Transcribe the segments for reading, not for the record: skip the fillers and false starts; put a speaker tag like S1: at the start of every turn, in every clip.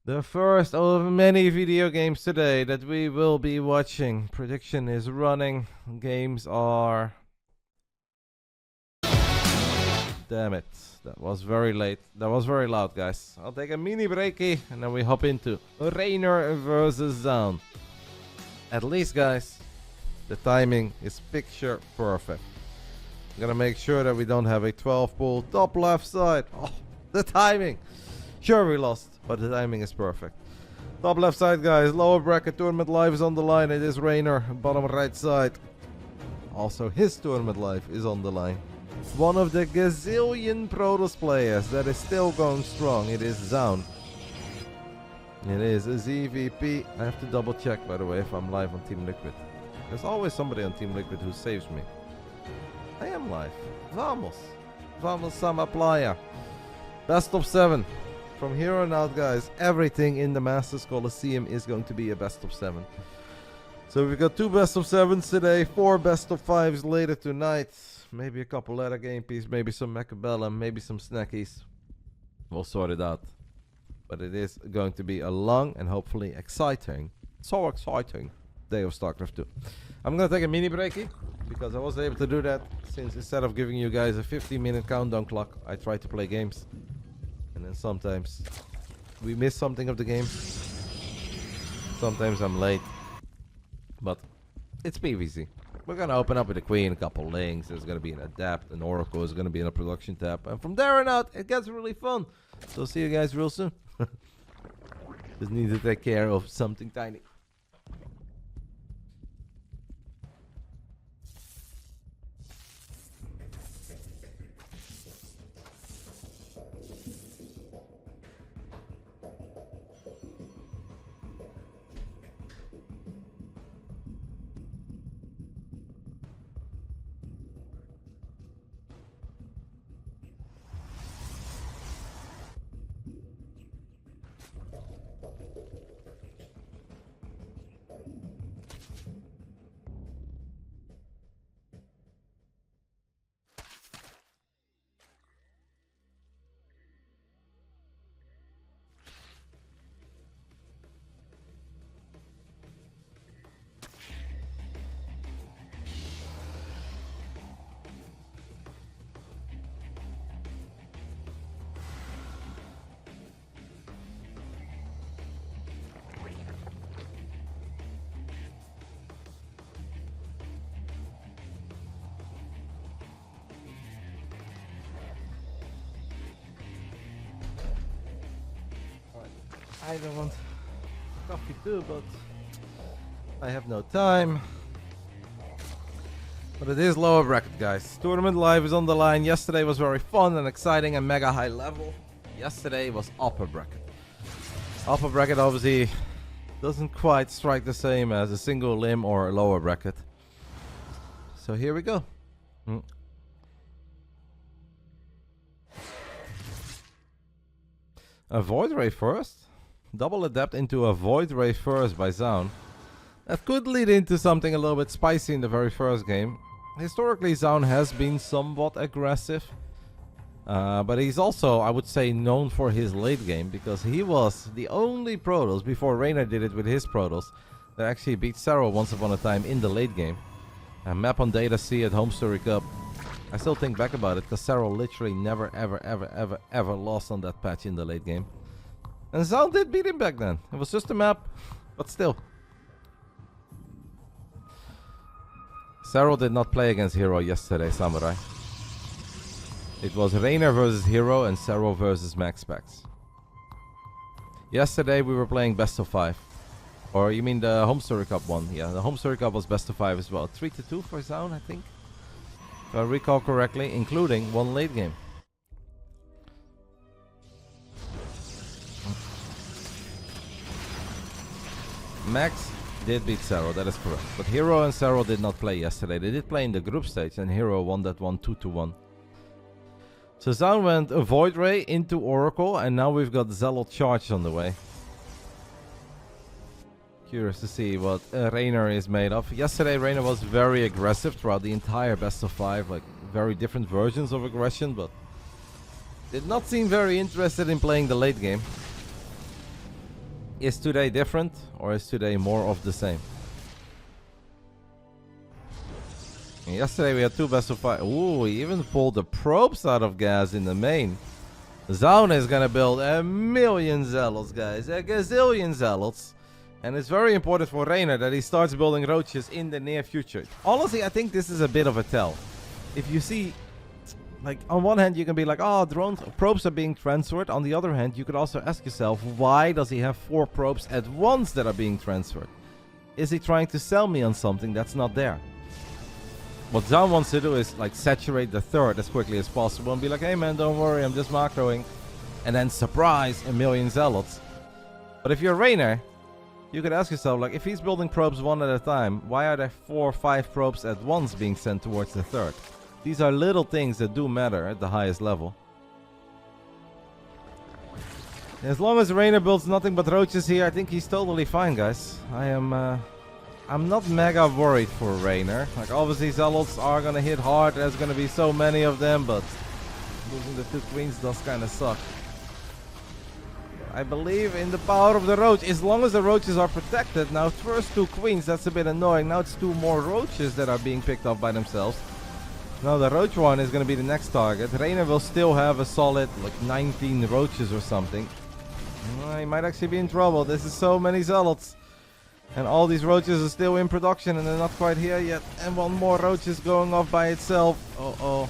S1: The first of many video games today that we will be watching. Prediction is running. Games are... Damn it. That was very late. That was very loud, guys. I'll take a mini breaky and then we hop into Reynor versus Zoun. At least, guys, the timing is picture perfect. I'm gonna make sure that we don't have a 12 pull top left side. Oh, the timing. Sure, we lost, but the timing is perfect. Top left side, guys. Lower bracket tournament life is on the line. It is Reynor. Bottom right side. Also, his tournament life is on the line. One of the gazillion Protoss players that is still going strong. It is Zoun. It is a ZVP. I have to double check, by the way, if I'm live on Team Liquid. There's always somebody on Team Liquid who saves me. I am live. Vamos. Vamos sama playa. Best of 7. From here on out, guys, everything in the Masters Coliseum is going to be a best of 7. So we've got 2 best of 7s today, 4 best of 5s later tonight. Maybe a couple letter game piece, maybe some Macabellum, maybe some snackies. We'll sort it out. But it is going to be a long and hopefully exciting, so exciting day of StarCraft 2. I'm going to take a mini breaky because I was able to do that since instead of giving you guys a 15-minute countdown clock, I try to play games. And then sometimes we miss something of the game. Sometimes I'm late. But it's PvZ. We're going to open up with a queen, a couple links. There's going to be an adapt, an oracle is going to be in a production tab. And from there on out, it gets really fun. So see you guys real soon. Just need to take care of something tiny. I don't want coffee too, but I have no time. But it is lower bracket, guys. Tournament live is on the line. Yesterday was very fun and exciting and mega high level. Yesterday was upper bracket. Upper bracket obviously doesn't quite strike the same as a single limb or a lower bracket. So here we go. A Void Ray first. Double Adept into a Void Ray first by Zoun. That could lead into something a little bit spicy in the very first game. Historically, Zoun has been somewhat aggressive. But he's also, I would say, known for his late game. Because he was the only Protoss, before Reynor did it with his Protoss, that actually beat Serral once upon a time in the late game. A map on Data C at Home Story Cup. I still think back about it, because Serral literally never, ever lost on that patch in the late game. And Zoun did beat him back then. It was just a map, but still. Serral did not play against Hero yesterday, Samurai. It was Reynor versus Hero and Serral versus Max Specs. Yesterday we were playing best of 5. Or you mean the Home Story Cup one? Yeah, the Home Story Cup was best of 5 as well. 3-2 for Zoun, I think. If I recall correctly, including one late game. Max did beat Serral, that is correct. But Hero and Serral did not play yesterday. They did play in the group stage and Hero won that one 2-1. So Zoun went a Void Ray into Oracle and now we've got Zealot Charge on the way. Curious to see what Reynor is made of. Yesterday Reynor was very aggressive throughout the entire best of 5. Like very different versions of aggression, but did not seem very interested in playing the late game. Is today different, or is today more of the same? Yesterday we had 2 best of 5. Ooh, we even pulled the probes out of gas in the main. Zoun is gonna build 1,000,000 zealots, guys. A gazillion zealots. And it's very important for Reynor that he starts building roaches in the near future. Honestly, I think this is a bit of a tell. If you see, like, on one hand you can be like, oh, drones, probes are being transferred. On the other hand, you could also ask yourself, why does he have 4 probes at once that are being transferred? Is he trying to sell me on something that's not there? What Zoun wants to do is like saturate the third as quickly as possible and be like, hey man, don't worry, I'm just macroing. And then surprise, 1,000,000 zealots. But if you're Reynor, you could ask yourself, like, if he's building probes one at a time, why are there 4 or 5 probes at once being sent towards the third? These are little things that do matter at the highest level. As long as Reynor builds nothing but roaches here, I think he's totally fine, guys. I'm not mega worried for Reynor. Like, obviously zealots are gonna hit hard. There's gonna be so many of them, but losing the 2 queens does kind of suck. I believe in the power of the roach. As long as the roaches are protected. Now, first 2 queens, that's a bit annoying. Now it's 2 more roaches that are being picked off by themselves. Now the roach one is gonna be the next target. Reynor will still have a solid, like, 19 roaches or something. He might actually be in trouble. This is so many zealots. And all these roaches are still in production and they're not quite here yet. And 1 more roach is going off by itself. Uh-oh.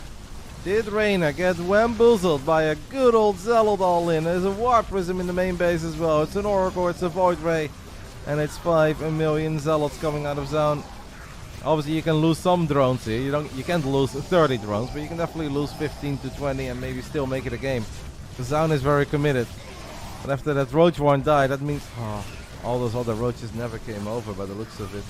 S1: Did Reynor get bamboozled by a good old zealot all-in? There's a war prism in the main base as well. It's an oracle, it's a void ray. And it's 1,000,000 zealots coming out of Zoun. Obviously you can lose some drones here. You can't lose 30 drones, but you can definitely lose 15 to 20 and maybe still make it a game. The Zoun is very committed. But after that roach one died, that means... all those other roaches never came over by the looks of it.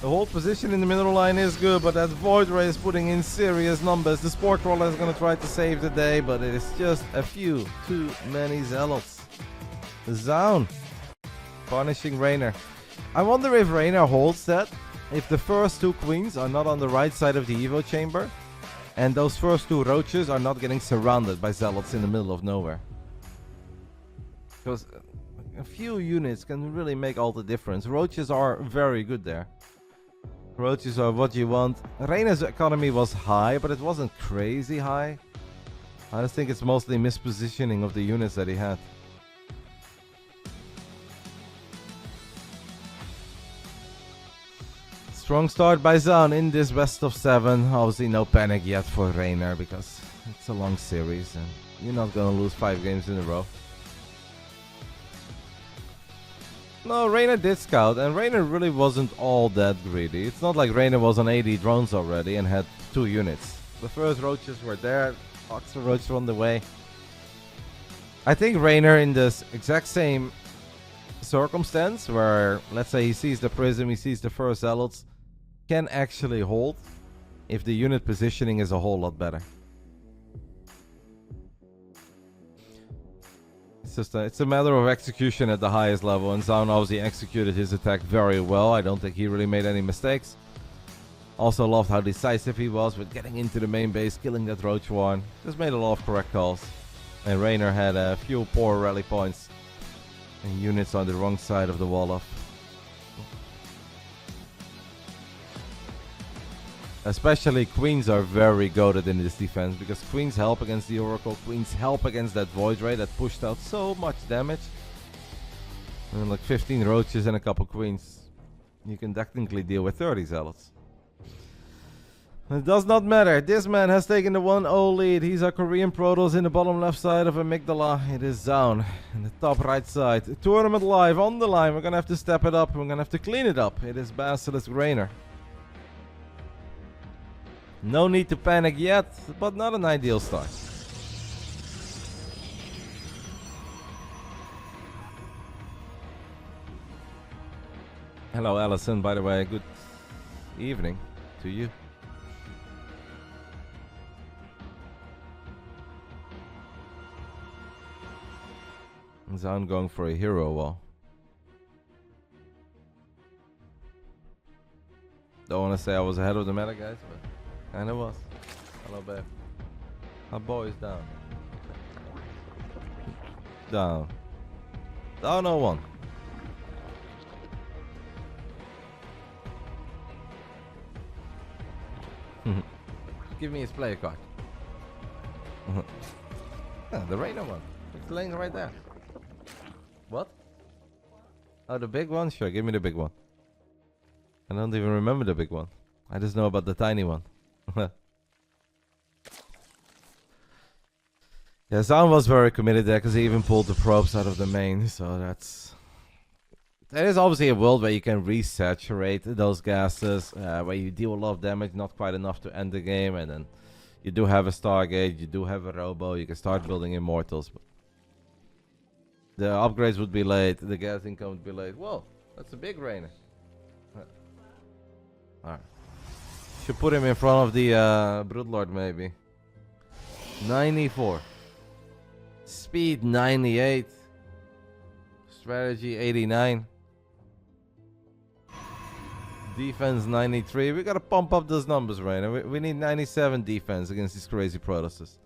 S1: The whole position in the middle line is good, but that Void Ray is putting in serious numbers. The Spore Crawler is going to try to save the day, but it is just a few too many zealots. Zoun punishing Reynor. I wonder if Reynor holds that. If the first 2 queens are not on the right side of the Evo chamber, and those first 2 roaches are not getting surrounded by zealots in the middle of nowhere. Because a few units can really make all the difference. Roaches are very good there. Roaches are what you want. Reynor's economy was high, but it wasn't crazy high. I just think it's mostly mispositioning of the units that he had. Strong start by Zoun in this best of 7. Obviously no panic yet for Reynor because it's a long series and you're not gonna lose 5 games in a row. No, Reynor did scout, and Reynor really wasn't all that greedy. It's not like Reynor was on 80 drones already and had 2 units. The first roaches were there, Oxford roaches were on the way. I think Reynor in this exact same circumstance, where let's say he sees the prism, he sees the first zealots, can actually hold if the unit positioning is a whole lot better. It's a matter of execution at the highest level, and Zoun obviously executed his attack very well. I don't think he really made any mistakes. Also loved how decisive he was with getting into the main base, killing that roach one. Just made a lot of correct calls. And Reynor had a few poor rally points and units on the wrong side of the wall off. Especially queens are very goated in this defense because queens help against the oracle, queens help against that void ray that pushed out so much damage. And like 15 roaches and a couple queens, you can technically deal with 30 zealots. It does not matter. This man has taken the 1-0 lead. He's a Korean Protoss in the bottom left side of Amygdala. It is Zoun in the top right side. Tournament live on the line. We're gonna have to step it up. We're gonna have to clean it up. It is BASILISK Reynor. No need to panic yet, but not an ideal start. Hello Allison, by the way, good evening to you. Zoun going for a hero wall. Don't want to say I was ahead of the meta, guys, but kinda was. Hello, babe. Our boy is down. Down. Down 0-1. Give me his player card. Yeah, the Reynor one. It's laying right there. What? Oh, the big one? Sure, give me the big one. I don't even remember the big one. I just know about the tiny one. Yeah, Zoun was very committed there because he even pulled the probes out of the main. So that's... There is obviously a world where you can resaturate those gases, where you deal a lot of damage, not quite enough to end the game, and then you do have a Stargate, you do have a Robo, you can start building Immortals. But the upgrades would be late, the gas income would be late. Whoa, that's a big Reynor. Alright. Should put him in front of the Broodlord maybe. 94. Speed 98. Strategy 89. Defense 93. We gotta pump up those numbers, Reynor. We need 97 defense against these crazy Protosses.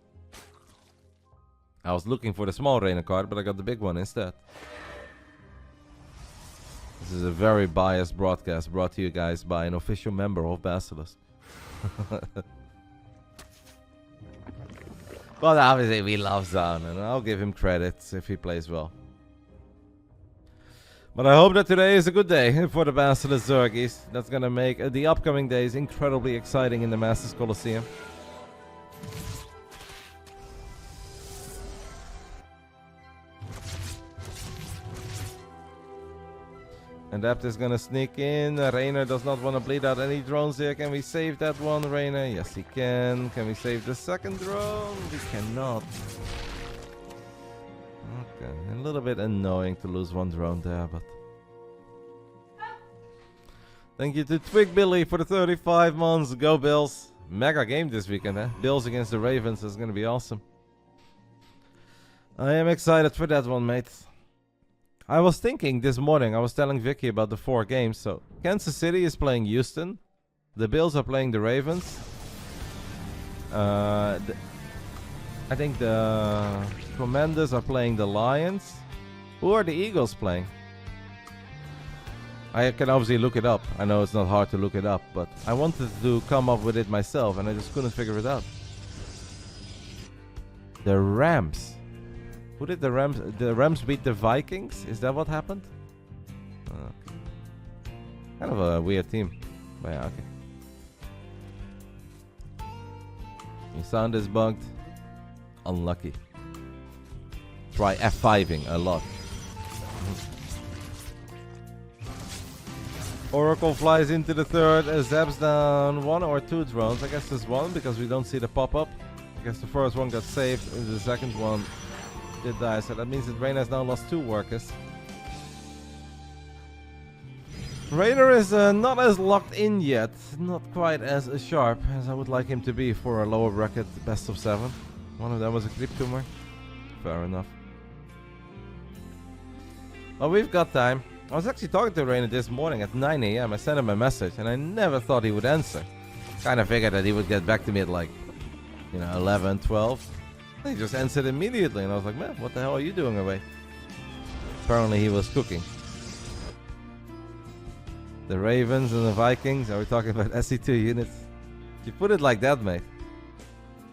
S1: I was looking for the small Reynor card, but I got the big one instead. This is a very biased broadcast brought to you guys by an official member of BASILISK. But obviously we love Zoun, and I'll give him credits if he plays well. But I hope that today is a good day for the Basilisk Zergies. That's gonna make the upcoming days incredibly exciting in the Masters Coliseum. Adept is gonna sneak in. Reynor does not want to bleed out any drones here. Can we save that one, Reynor? Yes, he can. Can we save the second drone? We cannot. Okay, a little bit annoying to lose one drone there, but... Thank you to Twig Billy for the 35 months. Go Bills. Mega game this weekend, eh? Bills against the Ravens is gonna be awesome. I am excited for that one, mate. I was thinking this morning, I was telling Vicky about the 4 games. So, Kansas City is playing Houston. The Bills are playing the Ravens. I think the Commanders are playing the Lions. Who are the Eagles playing? I can obviously look it up. I know it's not hard to look it up, but I wanted to come up with it myself and I just couldn't figure it out. The Rams. Who did the Rams? The Rams beat the Vikings? Is that what happened? Kind of a weird team. But yeah, okay. Your sound is bugged. Unlucky. Try F5ing a lot. Oracle flies into the third. Zaps down 1 or 2 drones. I guess it's 1 because we don't see the pop-up. I guess the first one got saved and the second one did die, so that means that Reynor has now lost 2 workers. Reynor is not as locked in yet, not quite as sharp as I would like him to be for a lower bracket best of 7. One of them was a creep tumor. Fair enough. Well, we've got time. I was actually talking to Reynor this morning at 9 AM. I sent him a message and I never thought he would answer. Kind of figured that he would get back to me at like, 11, 12. He just answered immediately, and I was like, man, what the hell are you doing away? Apparently he was cooking. The Ravens and the Vikings, are we talking about SC2 units? You put it like that, mate.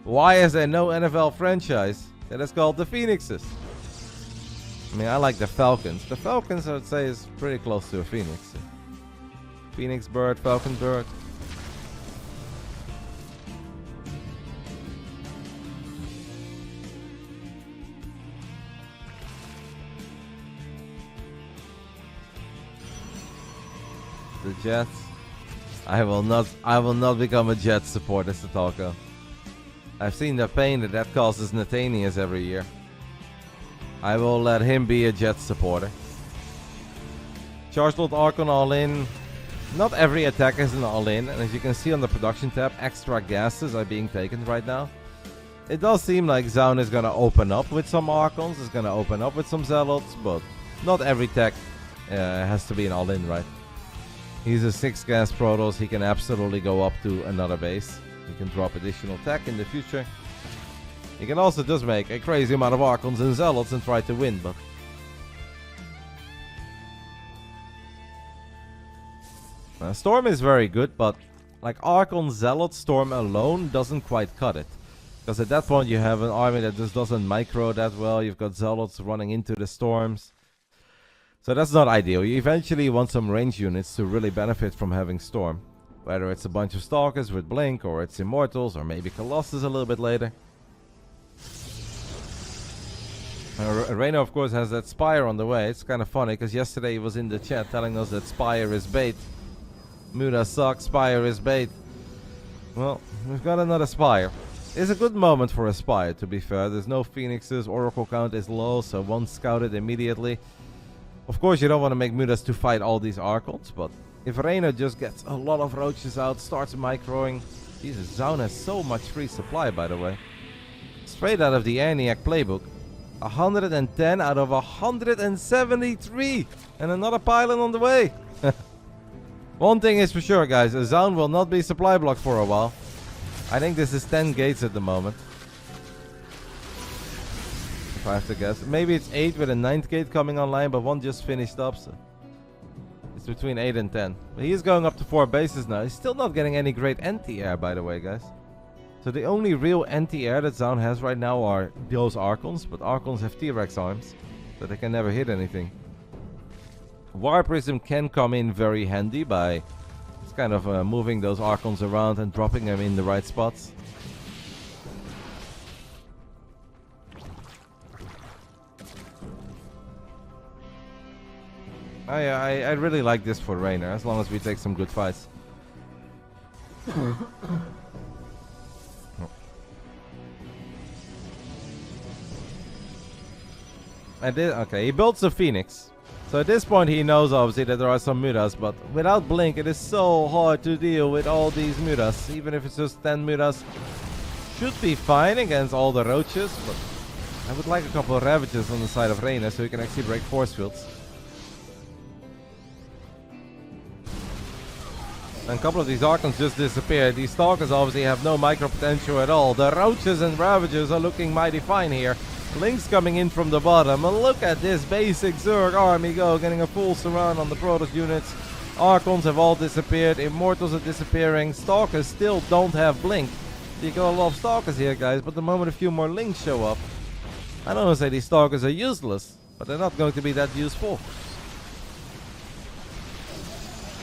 S1: Why is there no NFL franchise that is called the Phoenixes? I mean, I like the Falcons. The Falcons, I would say, is pretty close to a Phoenix. Phoenix bird, Falcon bird. The Jets. I will not become a Jets supporter, Satalko. I've seen the pain that causes Nathanias every year. I will let him be a Jets supporter. Charge Lord Archon all in. Not every attack is an all in, and as you can see on the production tab, extra gases are being taken right now. It does seem like Zoun is gonna open up with some Archons, is gonna open up with some Zealots, but not every tech has to be an all in, right? He's a 6 gas Protoss, he can absolutely go up to another base. He can drop additional tech in the future. He can also just make a crazy amount of Archons and Zealots and try to win, but Storm is very good, but like Archon Zealot Storm alone doesn't quite cut it. Because at that point you have an army that just doesn't micro that well. You've got Zealots running into the storms. So that's not ideal. You eventually want some range units to really benefit from having Storm. Whether it's a bunch of Stalkers with Blink, or it's Immortals, or maybe Colossus a little bit later. Reynor, of course, has that Spire on the way. It's kind of funny, because yesterday he was in the chat telling us that Spire is bait. Muda sucks, Spire is bait. Well, we've got another Spire. It's a good moment for a Spire, to be fair. There's no Phoenixes, Oracle count is low, so one scouted immediately. Of course, you don't want to make Mudas to fight all these Archons, but if Reynor just gets a lot of Roaches out, starts microing... Jesus, Zoun has so much free supply, by the way. Straight out of the ENIAC playbook. 110 out of 173! And another pylon on the way! One thing is for sure, guys. A Zoun will not be supply blocked for a while. I think this is 10 gates at the moment. If I have to guess. Maybe it's 8 with a 9th gate coming online, but one just finished up, so... It's between 8 and 10. But he is going up to 4 bases now. He's still not getting any great anti-air, by the way, guys. So the only real anti-air that Zoun has right now are those Archons. But Archons have T-Rex arms, so they can never hit anything. War Prism can come in very handy by just kind of moving those Archons around and dropping them in the right spots. I really like this for Reynor, as long as we take some good fights. Okay, he builds a Phoenix. So at this point he knows obviously that there are some Mudas, but without Blink it is so hard to deal with all these Mudas. Even if it's just 10 Mudas, should be fine against all the Roaches, but I would like a couple of Ravages on the side of Reynor so he can actually break force fields. And a couple of these Archons just disappeared. These Stalkers obviously have no micro potential at all. The Roaches and Ravagers are looking mighty fine here. Lynx coming in from the bottom. And look at this basic Zerg army go. Getting a full surround on the Protoss units. Archons have all disappeared. Immortals are disappearing. Stalkers still don't have Blink. You got a lot of Stalkers here, guys. But the moment a few more Lynx show up, I don't want to say these Stalkers are useless, but they're not going to be that useful.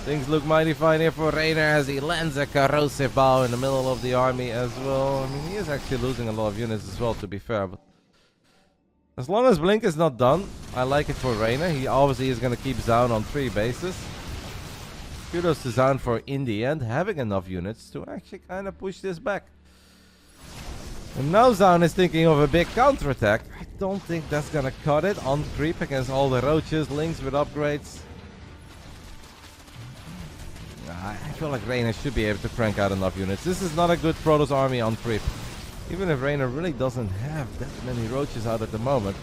S1: Things look mighty fine here for Reynor as he lands a corrosive bow in the middle of the army as well. I mean, he is actually losing a lot of units as well, to be fair. But as long as Blink is not done, I like it for Reynor. He obviously is going to keep Zoun on 3 bases. Kudos to Zoun for, in the end, having enough units to actually kind of push this back. And now Zoun is thinking of a big counterattack. I don't think that's going to cut it on creep against all the Roaches, Lynx with upgrades. I feel like Reynor should be able to crank out enough units. This is not a good Protoss army on creep. Even if Reynor really doesn't have that many Roaches out at the moment.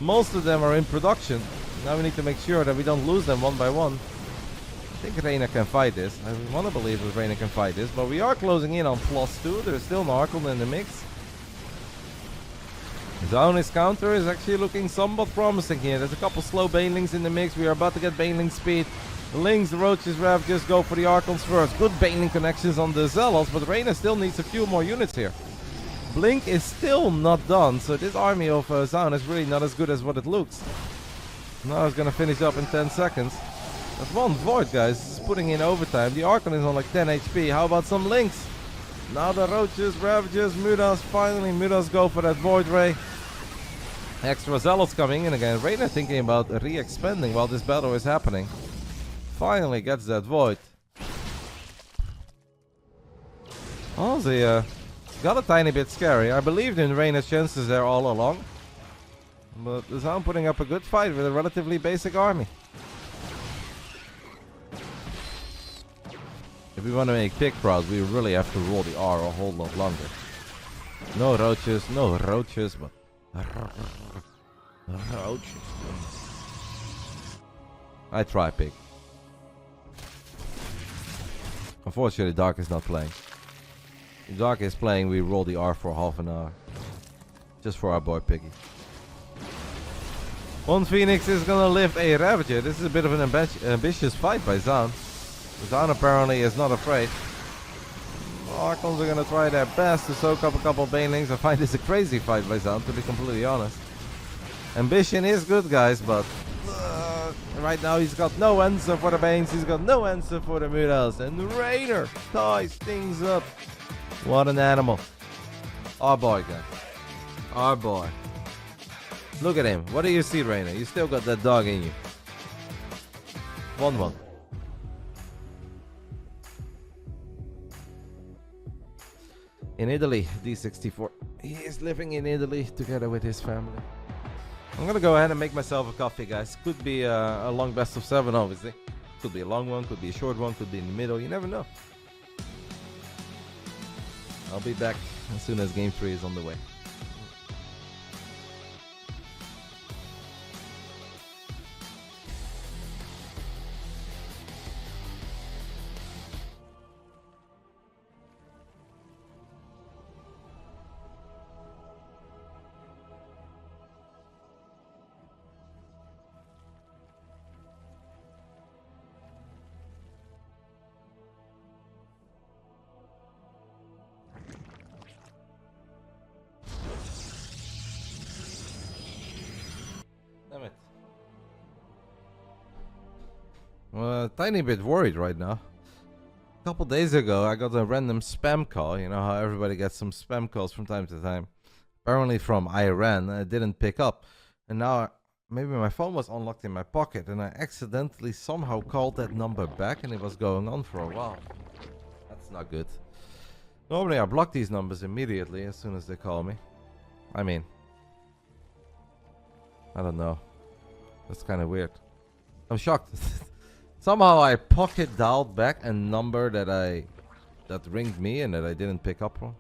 S1: Most of them are in production. Now we need to make sure that we don't lose them one by one. I think Reynor can fight this. I want to believe that Reynor can fight this. But we are closing in on +2. There's still an Archon in the mix. Zoun's counter is actually looking somewhat promising here. There's a couple slow Banelings in the mix. We are about to get Baneling speed. The Lynx, the Roaches, Ravagers go for the Archons first. Good Baneling connections on the Zealots, but Reynor still needs a few more units here. Blink is still not done, so this army of Zoun is really not as good as what it looks. Now it's gonna finish up in 10 seconds. That's one Void, guys. It's putting in overtime. The Archon is on like 10 HP. How about some Lynx? Now the Roaches, Ravagers, Mudas. Finally, Mudas go for that Void Ray. Extra Zealots coming in again. Reynor thinking about re-expanding while this battle is happening. Finally gets that Void. Honestly, got a tiny bit scary. I believed in Reynor's chances there all along. But the Zoun putting up a good fight with a relatively basic army. If we want to make Pig proud, we really have to roll the R a whole lot longer. No Roaches, but... Roaches. I try Pig. Unfortunately, Dark is not playing. If Dark is playing, we roll the R for half an hour. Just for our boy Piggy. One Phoenix is gonna lift a Ravager. This is a bit of an ambitious fight by Zoun. Zoun apparently is not afraid. Archons are gonna try their best to soak up a couple of banelings. I find this a crazy fight by Zoun, to be completely honest. Ambition is good, guys, but right now he's got no answer for the Banes. He's got no answer for the Murals. And Reynor ties things up. What an animal. Our boy, guys. Our boy. Look at him. What do you see, Reynor? You still got that dog in you. 1-1. In Italy, D64. He is living in Italy together with his family. I'm gonna go ahead and make myself a coffee, guys. Could be a long best of 7, obviously. Could be a long one, could be a short one, could be in the middle. You never know. I'll be back as soon as game 3 is on the way. Damn it. Well, a tiny bit worried right now. A couple days ago, I got a random spam call. You know how everybody gets some spam calls from time to time. Apparently from Iran. I didn't pick up. And now, maybe my phone was unlocked in my pocket. And I accidentally somehow called that number back. And it was going on for a while. That's not good. Normally, I block these numbers immediately as soon as they call me. I mean, I don't know. That's kind of weird. I'm shocked. Somehow I pocket dialed back a number that ringed me and that I didn't pick up on.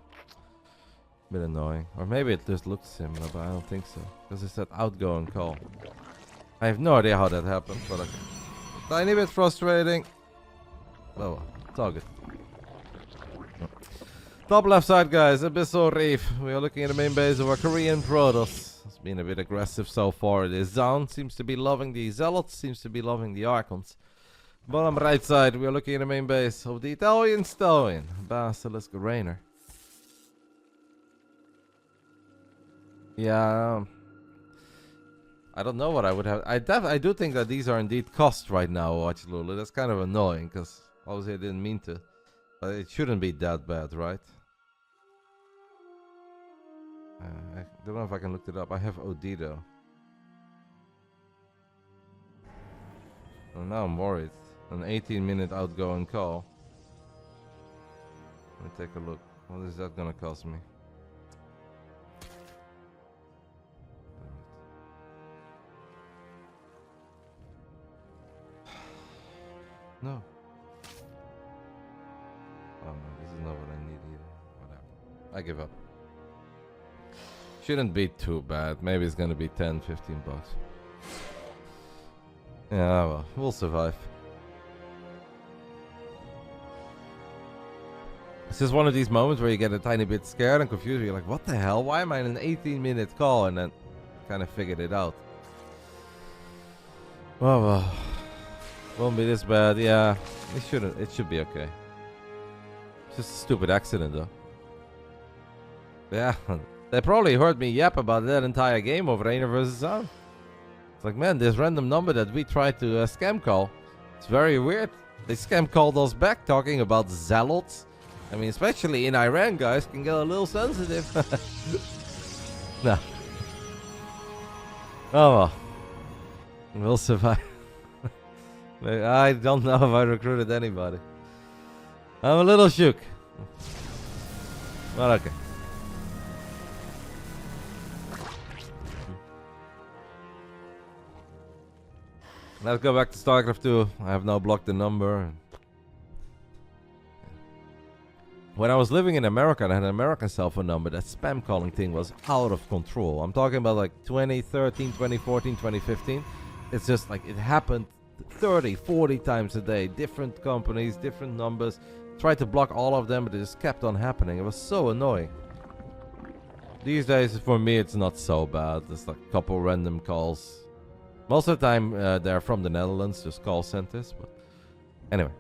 S1: Bit annoying. Or maybe it just looked similar, but I don't think so. Because it said outgoing call. I have no idea how that happened, but a tiny bit frustrating. Oh well, it's all good. Top left side, guys. Abyssal Reef. We are looking at the main base of our Korean Protoss. It's been a bit aggressive so far. The Zoun seems to be loving the Zealots, seems to be loving the Archons. Bottom right side, we are looking at the main base of the Italian Stallion, Basilisk Reynor. Yeah, I don't know what I would have. I do think that these are indeed cost right now, Watch Lulu. That's kind of annoying, because obviously I didn't mean to. But it shouldn't be that bad, right? I don't know if I can look it up. I have OD though. Oh, now I'm worried. An 18-minute outgoing call. Let me take a look. What is that gonna cost me? No. Oh no, this is not what I need either. Whatever. I give up. Shouldn't be too bad. Maybe it's gonna be 10, 15 bucks. Yeah, well, we'll survive. It's just one of these moments where you get a tiny bit scared and confused. You're like, what the hell? Why am I in an 18-minute call? And then kind of figured it out. Well, won't be this bad. Yeah, it shouldn't. It should be okay. It's just a stupid accident, though. Yeah, they probably heard me yap about that entire game of Reynor versus Zoun. It's like, man, this random number that we tried to scam call, it's very weird. They scam called us back talking about zealots. I mean, especially in Iran, guys, can get a little sensitive. No. Oh well. We'll survive. I don't know if I recruited anybody. I'm a little shook. But okay. Let's go back to StarCraft 2. I have now blocked the number. When I was living in America, I had an American cell phone number. That spam calling thing was out of control. I'm talking about like 2013, 2014, 2015. It's just like it happened 30, 40 times a day. Different companies, different numbers. Tried to block all of them, but it just kept on happening. It was so annoying. These days, for me, it's not so bad. It's like a couple random calls. Most of the time, they're from the Netherlands, just call centers. But anyway,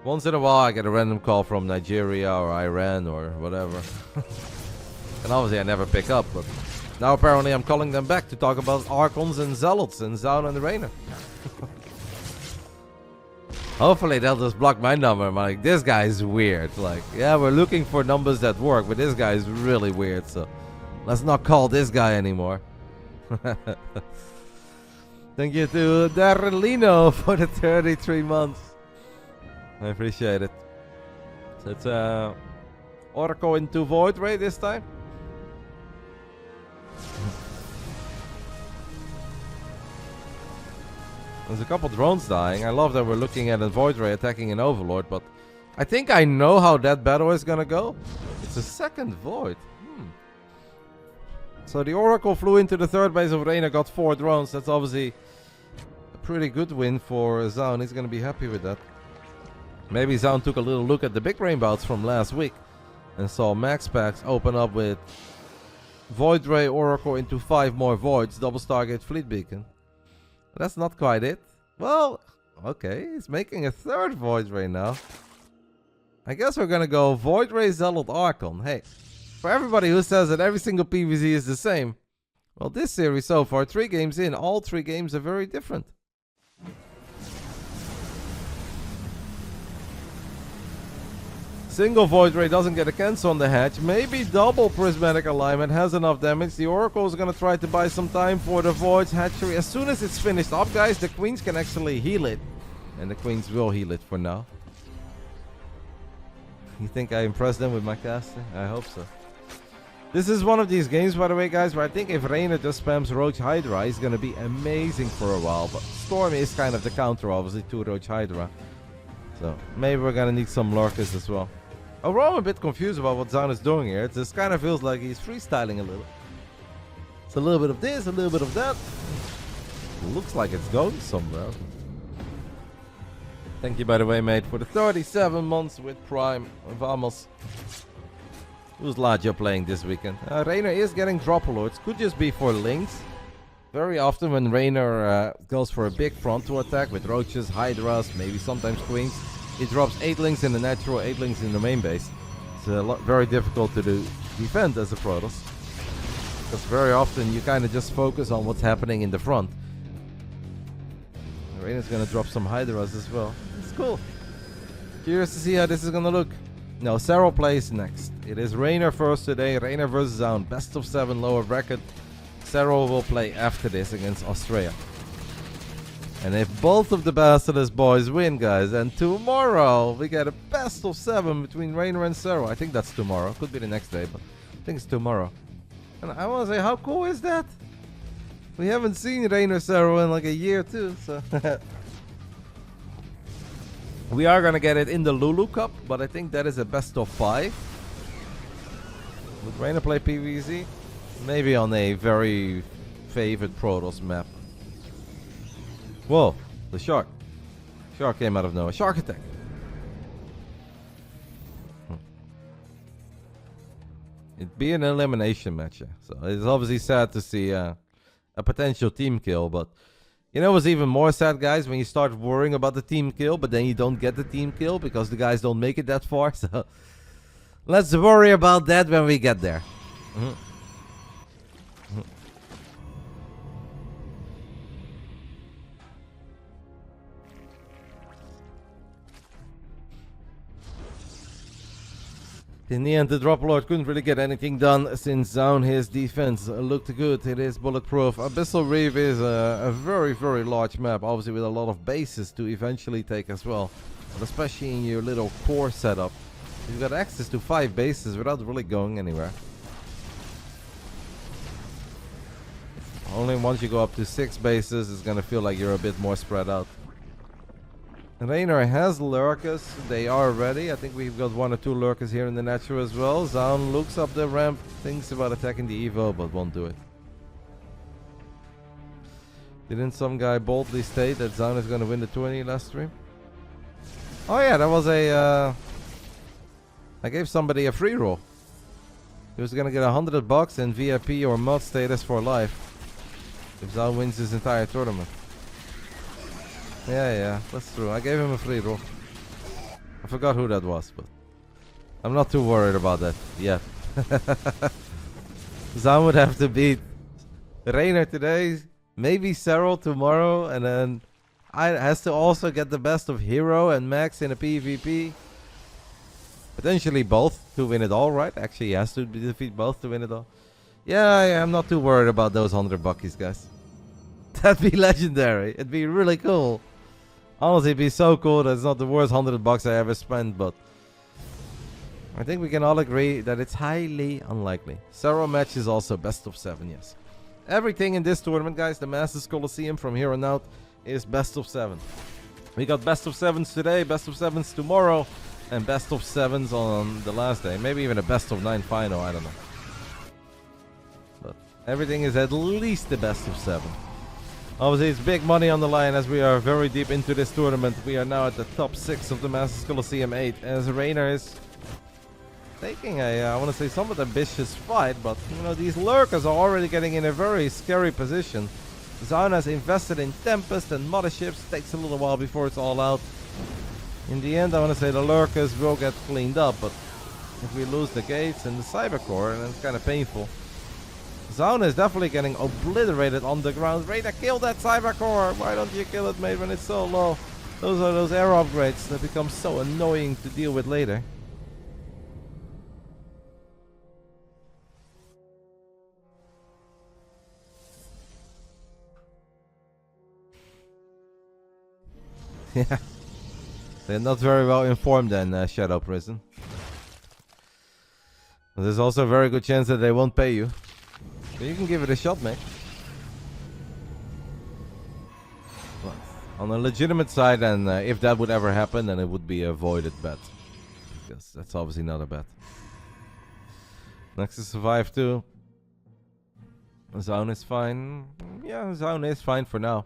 S1: Once in a while I get a random call from Nigeria or Iran or whatever. And obviously I never pick up, but now apparently I'm calling them back to talk about Archons and Zealots and Zoun and Reynor. Hopefully they'll just block my number. I'm like, this guy is weird. Like, yeah, we're looking for numbers that work, but this guy is really weird, so let's not call this guy anymore. Thank you to Darlino for the 33 months. I appreciate it. So it's Oracle into Void Ray this time. There's a couple drones dying. I love that we're looking at a Void Ray attacking an Overlord, but I think I know how that battle is gonna go. It's a second Void. So the Oracle flew into the third base of Reynor, got 4 drones. That's obviously a pretty good win for Zoun. He's gonna be happy with that. Maybe Zoun took a little look at the big rainbows from last week and saw max packs open up with Void Ray Oracle into 5 more Voids, double Stargate Fleet Beacon. That's not quite it. Well, okay, he's making a third Void Ray now. I guess we're gonna go Void Ray Zealot Archon. Hey, for everybody who says that every single PvZ is the same, well, this series so far, 3 games in, all 3 games are very different. Single Void Ray doesn't get a cancel on the hatch. Maybe double Prismatic Alignment has enough damage. The Oracle is going to try to buy some time for the Void's hatchery. As soon as it's finished up, guys, the Queens can actually heal it. And the Queens will heal it for now. You think I impressed them with my casting? I hope so. This is one of these games, by the way, guys, where I think if Reynor just spams Roach Hydra, he's going to be amazing for a while. But Storm is kind of the counter, obviously, to Roach Hydra. So maybe we're going to need some Lurkers as well. Overall, I'm a bit confused about what Zoun is doing here. It just kind of feels like he's freestyling a little. It's a little bit of this, a little bit of that. It looks like it's going somewhere. Thank you, by the way, mate, for the 37 months with Prime. Vamos. Who's large you're playing this weekend? Reynor is getting drop alerts. Could just be for links. Very often when Reynor goes for a big frontal attack with Roaches, Hydras, maybe sometimes Queens, he drops 8 links in the natural, 8 links in the main base. It's very difficult to defend as a Protoss. Because very often you kind of just focus on what's happening in the front. Reynor's going to drop some Hydras as well. It's cool. Curious to see how this is going to look. No, Serral plays next. It is Reynor first today. Reynor versus Zoun. Best of 7 lower bracket. Serral will play after this against Australia. And if both of the Basilisk boys win, guys, then tomorrow we get a best of 7 between Reynor and Serral. I think that's tomorrow. Could be the next day, but I think it's tomorrow. And I want to say, how cool is that? We haven't seen Reynor Serral in like a year too, so... We are going to get it in the Lulu Cup, but I think that is a best of 5. Would Reynor play PvZ? Maybe on a very favorite Protoss map. Whoa, the shark. Shark came out of nowhere. Shark attack. It'd be an elimination match, yeah. So it's obviously sad to see a potential team kill, but you know what's even more sad, guys? When you start worrying about the team kill, but then you don't get the team kill because the guys don't make it that far. So let's worry about that when we get there. In the end, the Drop Lord couldn't really get anything done since Zoun, his defense looked good. It is bulletproof. Abyssal Reef is a very, very large map, obviously with a lot of bases to eventually take as well. But especially in your little core setup, you've got access to 5 bases without really going anywhere. Only once you go up to 6 bases, it's going to feel like you're a bit more spread out. Reynor has Lurkers. They are ready. I think we've got 1 or 2 Lurkers here in the natural as well. Zoun looks up the ramp, thinks about attacking the Evo, but won't do it. Didn't some guy boldly state that Zoun is going to win the tourney last stream? Oh yeah, that was a... I gave somebody a free roll. He was going to get $100 and VIP or mod status for life if Zoun wins this entire tournament. Yeah, that's true. I gave him a free roll. I forgot who that was, but I'm not too worried about that yet. Zoun would have to beat Reynor today, maybe Serral tomorrow, and then has to also get the best of Hero and Max in a PvP. Potentially both to win it all, right? Actually, he has to defeat both to win it all. Yeah, I'm not too worried about those 100 buckies, guys. That'd be legendary. It'd be really cool. Honestly, it'd be so cool that it's not the worst 100 bucks I ever spent, but I think we can all agree that it's highly unlikely. Serral match is also best of 7, yes. Everything in this tournament, guys, the Masters Coliseum from here on out is best of 7. We got best of 7s today, best of 7s tomorrow, and best of 7s on the last day. Maybe even a best of 9 final, I don't know. But everything is at least the best of 7. Obviously, it's big money on the line as we are very deep into this tournament. We are now at the top 6 of the Masters Coliseum 8 as Reynor is taking a, I want to say, somewhat ambitious fight, but you know, these lurkers are already getting in a very scary position. Zoun has invested in Tempest and Motherships. Takes a little while before it's all out. In the end, I want to say the lurkers will get cleaned up, but if we lose the gates and the cybercore, then it's kind of painful. Zoun is definitely getting obliterated on the ground. Reynor, kill that cybercore! Why don't you kill it, mate, when it's so low? Those are those air upgrades that become so annoying to deal with later. Yeah. They're not very well informed then, Shadow Prison. There's also a very good chance that they won't pay you. But you can give it a shot, mate. Well, on a legitimate side, and if that would ever happen, then it would be a voided bet. Because that's obviously not a bet. Next is Survive 2. Zoun is fine. Yeah, Zoun is fine for now.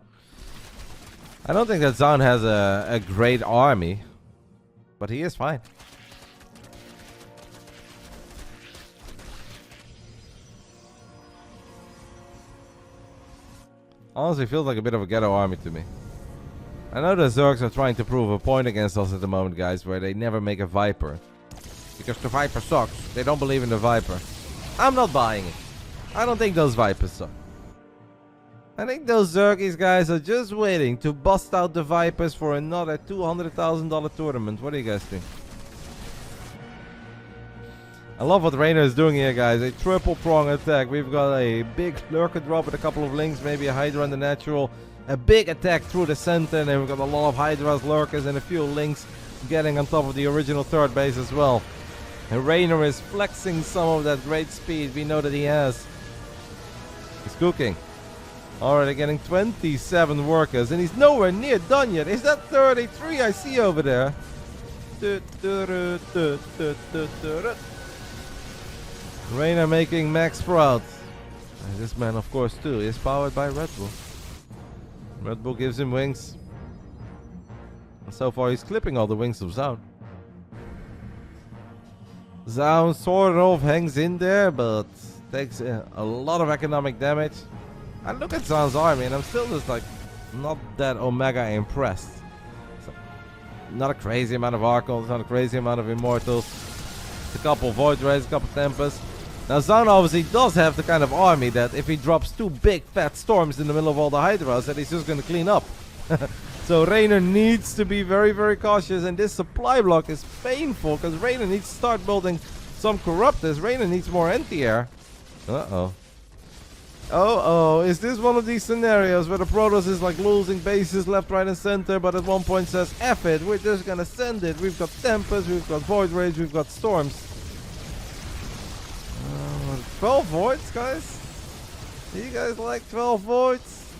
S1: I don't think that Zoun has a great army, but he is fine. Honestly, feels like a bit of a ghetto army to me. I know the Zergs are trying to prove a point against us at the moment, guys, where they never make a Viper. Because the Viper sucks. They don't believe in the Viper. I'm not buying it. I don't think those Vipers suck. I think those Zergies guys are just waiting to bust out the Vipers for another $200,000 tournament. What do you guys think? I love what Reynor is doing here, guys. A triple prong attack. We've got a big lurker drop with a couple of links, maybe a Hydra and the natural. A big attack through the center, and then we've got a lot of Hydras, lurkers, and a few links getting on top of the original third base as well. And Reynor is flexing some of that great speed we know that he has. He's cooking. Already getting 27 workers, and he's nowhere near done yet. Is that 33 I see over there? Reynor making Max proud. And this man, of course, too, is powered by Red Bull. Red Bull gives him wings. And so far, he's clipping all the wings of Zoun. Zoun sort of hangs in there, but takes a lot of economic damage. I look at Zoun's army and I'm still just like not that Omega impressed. So, not a crazy amount of Archons, not a crazy amount of Immortals. A couple Void Rays, a couple Tempests. Now Zoun obviously does have the kind of army that if he drops 2 big fat storms in the middle of all the Hydras, that he's just going to clean up. So Reynor needs to be very, very cautious, and this supply block is painful because Reynor needs to start building some Corruptors. Reynor needs more anti-air. Uh-oh. Oh, is this one of these scenarios where the Protoss is like losing bases left, right, and center, but at one point says, F it, we're just gonna send it. We've got Tempest, we've got Void Rage, we've got Storms. 12 Voids, guys? Do you guys like 12 Voids?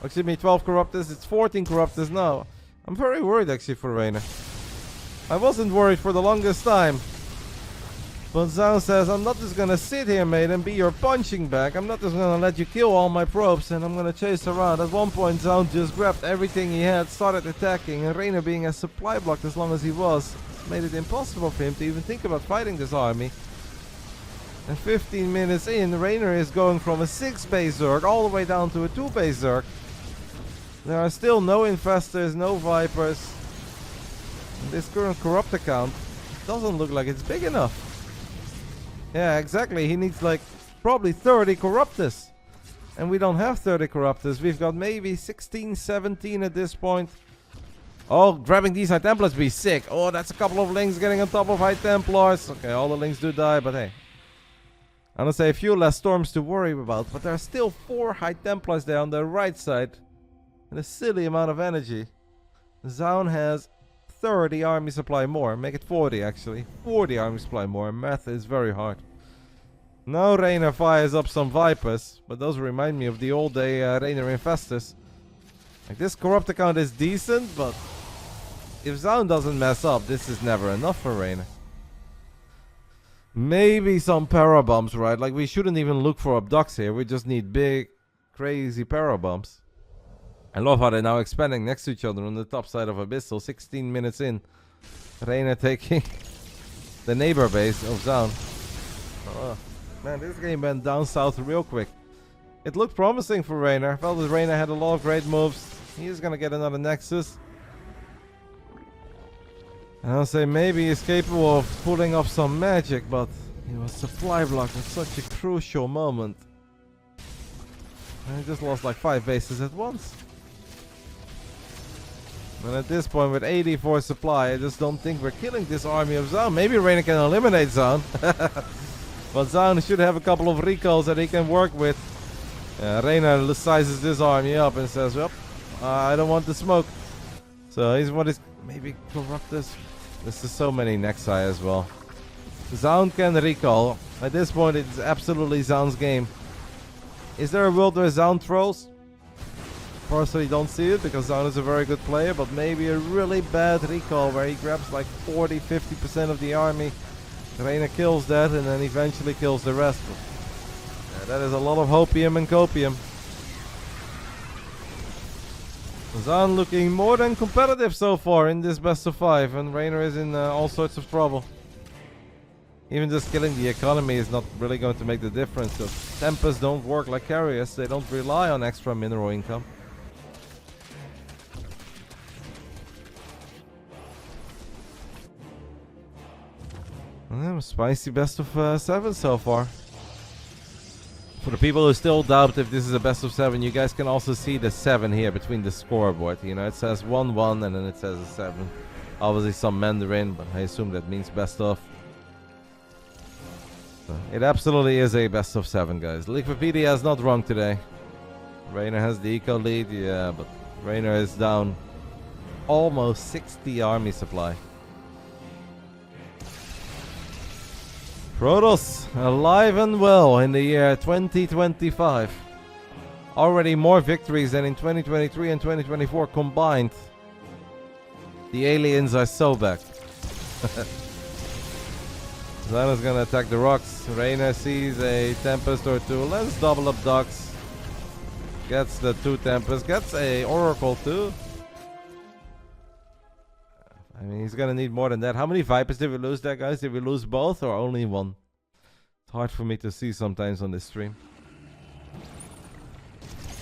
S1: Excuse me, 12 Corruptors, it's 14 Corruptors now. I'm very worried actually for Reynor. I wasn't worried for the longest time. But Zoun says, I'm not just gonna sit here, mate, and be your punching bag. I'm not just gonna let you kill all my probes, and I'm gonna chase around. At one point, Zoun just grabbed everything he had, started attacking, and Reynor, being a supply block as long as he was, made it impossible for him to even think about fighting this army. And 15 minutes in, Reynor is going from a 6-base Zerg all the way down to a 2-base Zerg. There are still no Infestors, no Vipers. And this current Corrupt account doesn't look like it's big enough. Yeah, exactly. He needs like probably 30 Corruptors. And we don't have 30 Corruptors. We've got maybe 16, 17 at this point. Oh, grabbing these High Templars be sick. Oh, that's a couple of Lings getting on top of High Templars. Okay, all the Lings do die, but hey. I'm gonna say a few less Storms to worry about. But there are still 4 High Templars there on the right side. And a silly amount of energy. Zoun has 30 army supply more. Make it 40 actually. 40 army supply more. Math is very hard. Now Reynor fires up some Vipers, but those remind me of the old day Reynor Infestors. Like this Corrupt account is decent, but if Zoun doesn't mess up, this is never enough for Reynor. Maybe some Parabombs, right? Like we shouldn't even look for Abducts here, we just need big, crazy Parabombs. I love how they're now expanding next to each other on the top side of Abyssal, 16 minutes in. Reynor taking the neighbor base of Zoun. Oh. Man, this game went down south real quick. It looked promising for Reynor. I felt that Reynor had a lot of great moves. He's gonna get another Nexus. And I'll say maybe he's capable of pulling off some magic, but he was supply blocked at such a crucial moment. And he just lost like 5 bases at once. And at this point with 84 supply, I just don't think we're killing this army of Zoun. Maybe Reynor can eliminate Zoun. But Zoun should have a couple of recalls that he can work with. Reynor sizes this army up and says, well, I don't want the smoke. So he's what is maybe corrupt this. This is so many Nexi as well. Zoun can recall. At this point it's absolutely Zoun's game. Is there a world where Zoun trolls? Personally don't see it because Zoun is a very good player, but maybe a really bad recall where he grabs like 40-50% of the army. Reynor kills that and then eventually kills the rest. Yeah, that is a lot of hopium and copium. Zoun looking more than competitive so far in this best of 5, and Reynor is in all sorts of trouble. Even just killing the economy is not really going to make the difference. So Tempests don't work like carriers, they don't rely on extra mineral income. Spicy best of 7 so far. For the people who still doubt if this is a best of 7, you guys can also see the 7 here between the scoreboard. You know, it says 1-1 and then it says a 7. Obviously some Mandarin, but I assume that means best of. So it absolutely is a best of 7, guys. Wikipedia is not wrong today. Reynor has the eco lead, yeah, but Reynor is down almost 60 army supply. Protoss alive and well in the year 2025. Already more victories than in 2023 and 2024 combined. The aliens are so back. Zoun gonna attack the rocks. Reynor sees a Tempest or 2. Let's double up ducks. Gets the 2 Tempests. Gets a Oracle too. I mean, he's gonna need more than that. How many Vipers did we lose there, guys? Did we lose both or only one? It's hard for me to see sometimes on this stream.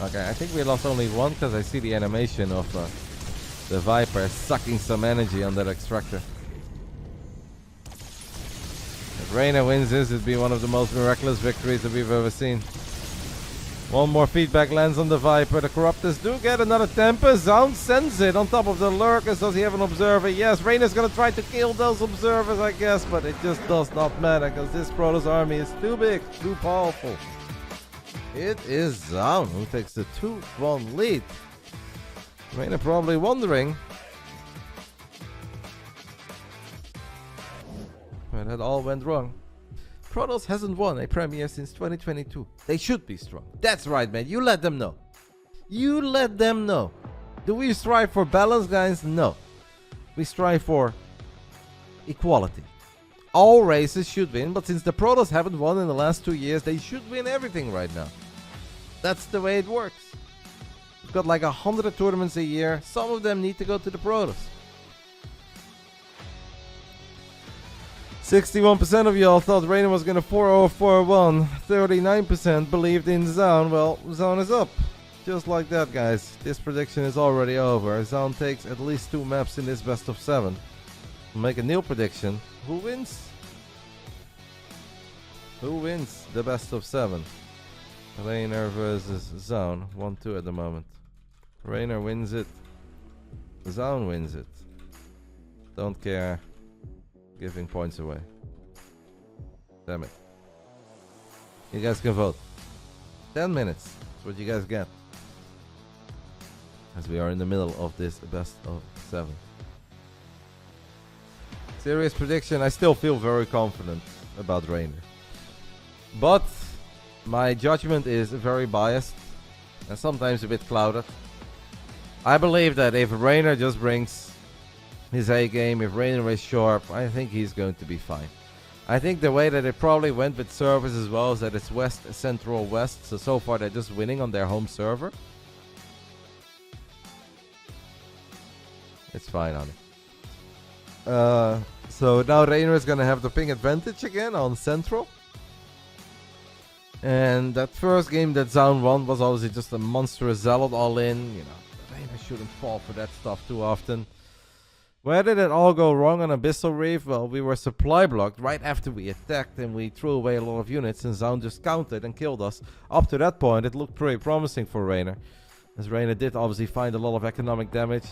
S1: Okay, I think we lost only one because I see the animation of the Viper sucking some energy on that extractor. If Reynor wins this, it'd be one of the most miraculous victories that we've ever seen. One more feedback lands on the Viper. The Corruptors do get another Tempest. Zoun sends it on top of the Lurkers. Does he have an Observer? Yes, Reynor's gonna try to kill those Observers, I guess, but it just does not matter because this Protoss army is too big, too powerful. It is Zoun who takes the 2-1 lead. Reynor probably wondering where that all went wrong. Protoss hasn't won a Premier since 2022. They should be strong. That's right, man. You let them know. You let them know. Do we strive for balance, guys? No. We strive for equality. All races should win, but since the Protoss haven't won in the last 2 years, they should win everything right now. That's the way it works. We've got like 100 tournaments a year. Some of them need to go to the Protoss. 61% of y'all thought Reynor was gonna 4-0-4-1. 39% believed in Zoun. Well, Zoun is up. just like that, guys, this prediction is already over. Zoun takes at least 2 maps in this best of 7. We'll make a new prediction. Who wins? Who wins the best of 7? Reynor versus Zoun. 1-2 at the moment. Reynor wins it. Zoun wins it. Don't care. Giving points away. Damn it. You guys can vote. 10 minutes. That's what you guys get. As we are in the middle of this best of 7. Serious prediction. I still feel very confident about Reynor. But my judgment is very biased and sometimes a bit clouded. I believe that if Reynor just brings his A game, if Reynor is sharp, I think he's going to be fine. I think the way that it probably went with servers as well is that it's West, Central, West. So far they're just winning on their home server. It's fine, honey. So now Reynor is going to have the ping advantage again on Central. And that first game that Zoun won was obviously just a monstrous zealot all in. You know, Reynor shouldn't fall for that stuff too often. Where did it all go wrong on Abyssal Reef? Well, we were supply blocked right after we attacked and we threw away a lot of units and Zoun just countered and killed us. Up to that point, it looked pretty promising for Reynor, as Reynor did obviously find a lot of economic damage.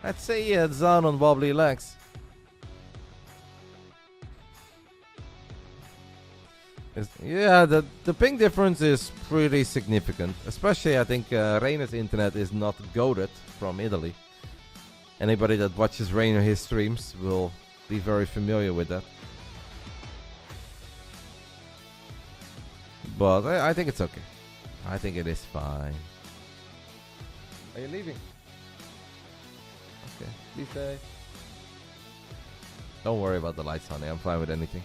S1: I'd say he had Zoun on wobbly legs. Yeah, the ping difference is pretty significant. Especially, I think Reynor's internet is not goated from Italy. Anybody that watches Reynor his streams will be very familiar with that. But I think it's okay. I think it is fine. Are you leaving? Okay, be safe. Don't worry about the lights, honey. I'm fine with anything.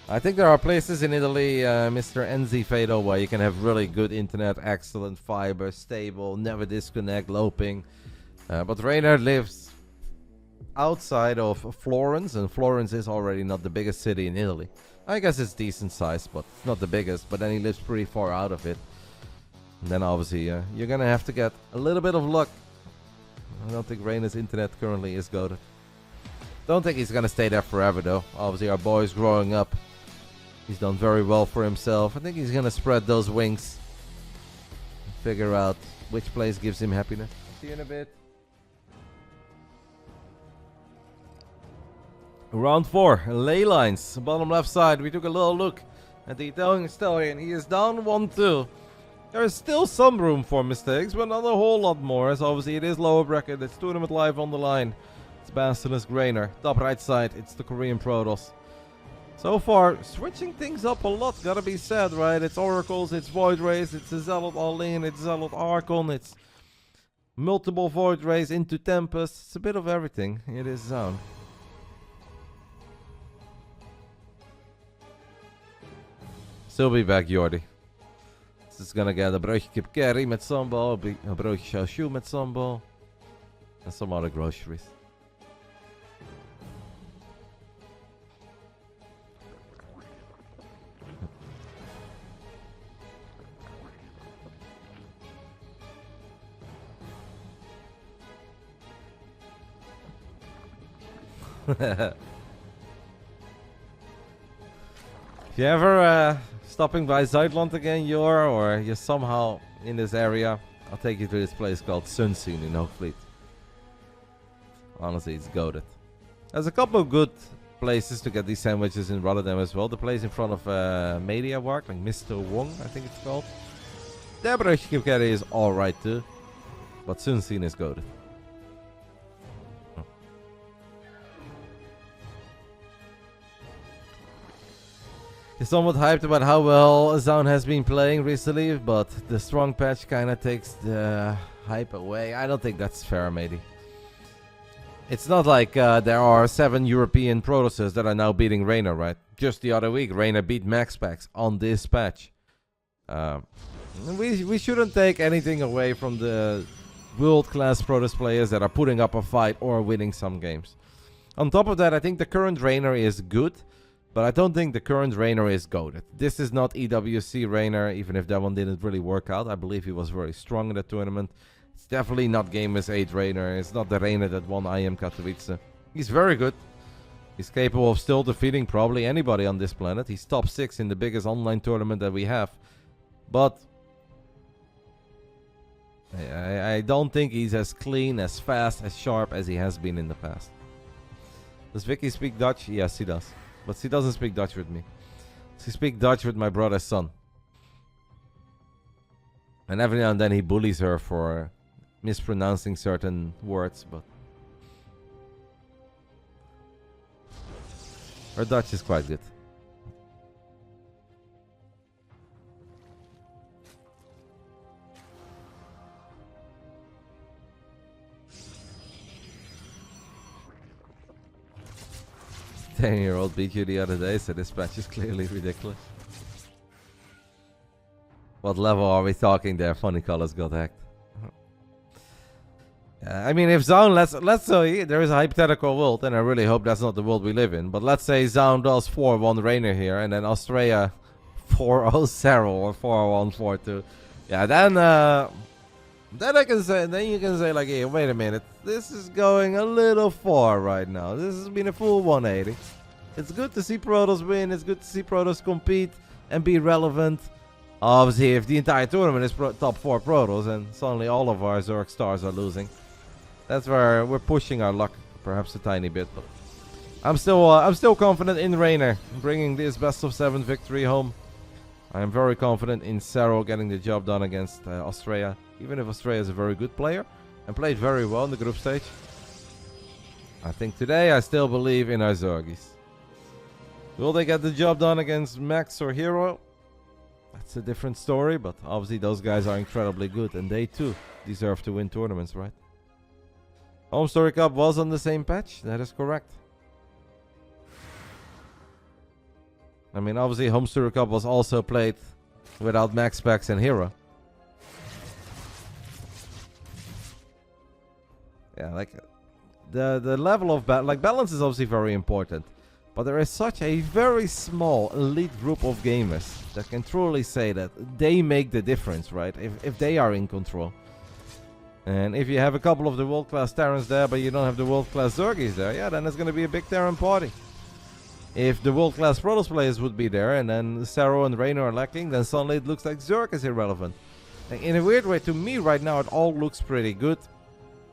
S1: I think there are places in Italy, Mr. NZ Fado, where you can have really good internet, excellent fiber, stable, never disconnect, low ping. But Reynor lives outside of Florence, and Florence is already not the biggest city in Italy. I guess it's decent size, but it's not the biggest. But then he lives pretty far out of it. And then obviously you're gonna have to get a little bit of luck. I don't think Reynor's internet currently is goated. Don't think he's gonna stay there forever though. Obviously our boy's growing up. He's done very well for himself. I think he's gonna spread those wings. Figure out which place gives him happiness. See you in a bit. Round 4, ley lines. Bottom left side, we took a little look at the Italian stallion. He is down 1-2. There is still some room for mistakes, but not a whole lot more, as obviously it is lower bracket. It's tournament live on the line. It's BASILISK Reynor. Top right side, it's the Korean Protoss. So far, switching things up a lot, gotta be said, right? It's Oracles, it's Void Rays, it's a Zealot All-In, it's Zealot Archon, it's multiple Void Rays into Tempest. It's a bit of everything. It is Zoun. Still be back, Jordi. This is gonna get a broodje kip curry met sambal, een broodje chauchoux met sambal, and some other groceries. If you ever stopping by Zuidland again, or you're somehow in this area, I'll take you to this place called Sunsoon in Hoogvliet. Honestly, it's goated. There's a couple of good places to get these sandwiches in RotterdaM as well. The place in front of Media Walk, like Mr. Wong, I think it's called. Their broodje kip curry is alright too, but Sunsoon is goated. He's somewhat hyped about how well Zoun has been playing recently, but the strong patch kind of takes the hype away. I don't think that's fair, matey. It's not like there are 7 European Protosses that are now beating Reynor, right? Just the other week, Reynor beat MaxPax on this patch. We shouldn't take anything away from the world-class Protoss players that are putting up a fight or winning some games. On top of that, I think the current Reynor is good. But I don't think the current Reynor is goated. This is not EWC Reynor, even if that one didn't really work out. I believe he was very strong in the tournament. It's definitely not Gamers 8 Reynor. It's not the Reynor that won IM Katowice. He's very good. He's capable of still defeating probably anybody on this planet. He's top 6 in the biggest online tournament that we have. But I don't think he's as clean, as fast, as sharp as he has been in the past. Does Vicky speak Dutch? Yes, he does. But she doesn't speak Dutch with me. She speaks Dutch with my brother's son. And every now and then he bullies her for mispronouncing certain words, but her Dutch is quite good. Ten-year-old beat you the other day, so this patch is clearly ridiculous. What level are we talking there? Funny Colors got hacked. I mean, if Zoun, let's say there is a hypothetical world, and I really hope that's not the world we live in. But let's say Zoun does 4-1 Reynor here, and then Australia 4-0 Serral or 4-1 4-2. Yeah, then I can say, then you can say like, hey, wait a minute, this is going a little far right now. This has been a full 180. It's good to see Protoss win. It's good to see Protoss compete and be relevant. Obviously, if the entire tournament is top 4 Protoss and suddenly all of our Zerg stars are losing, that's where we're pushing our luck, perhaps a tiny bit. But I'm still confident in Reynor bringing this best of 7 victory home. I am very confident in Serral getting the job done against Australia, even if Australia is a very good player and played very well in the group stage. I think today I still believe in our Zergies. Will they get the job done against Max or Hero? That's a different story, but obviously those guys are incredibly good and they too deserve to win tournaments, right? Home Story Cup was on the same patch, that is correct. I mean, obviously Home Story Cup was also played without Max, Pax and Hero. Yeah, like the level of balance is obviously very important, but there is such a very small elite group of gamers that can truly say that they make the difference, right? If they are in control. And if you have a couple of the world-class Terrans there, but you don't have the world-class Zergies there, yeah, then it's going to be a big Terran party. If the world-class Protoss players would be there, and then Serral and Reynor are lacking, then suddenly it looks like Zerg is irrelevant. Like, in a weird way, to me right now, it all looks pretty good.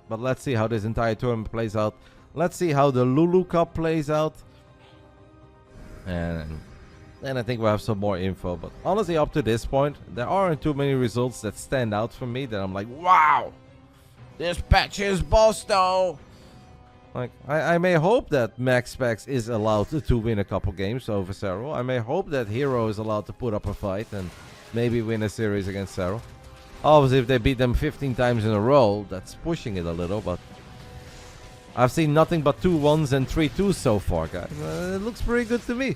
S1: But let's see how this entire tournament plays out. Let's see how the Lulu Cup plays out. And then I think we'll have some more info. But honestly, up to this point, there aren't too many results that stand out for me that I'm like, wow! This patch is boss though. Like, I may hope that Max Pax is allowed to win a couple games over Serral. I may hope that Hero is allowed to put up a fight and maybe win a series against Serral. Obviously, if they beat them 15 times in a row, that's pushing it a little, but I've seen nothing but 2-1s and 3-2s so far, guys. It looks pretty good to me.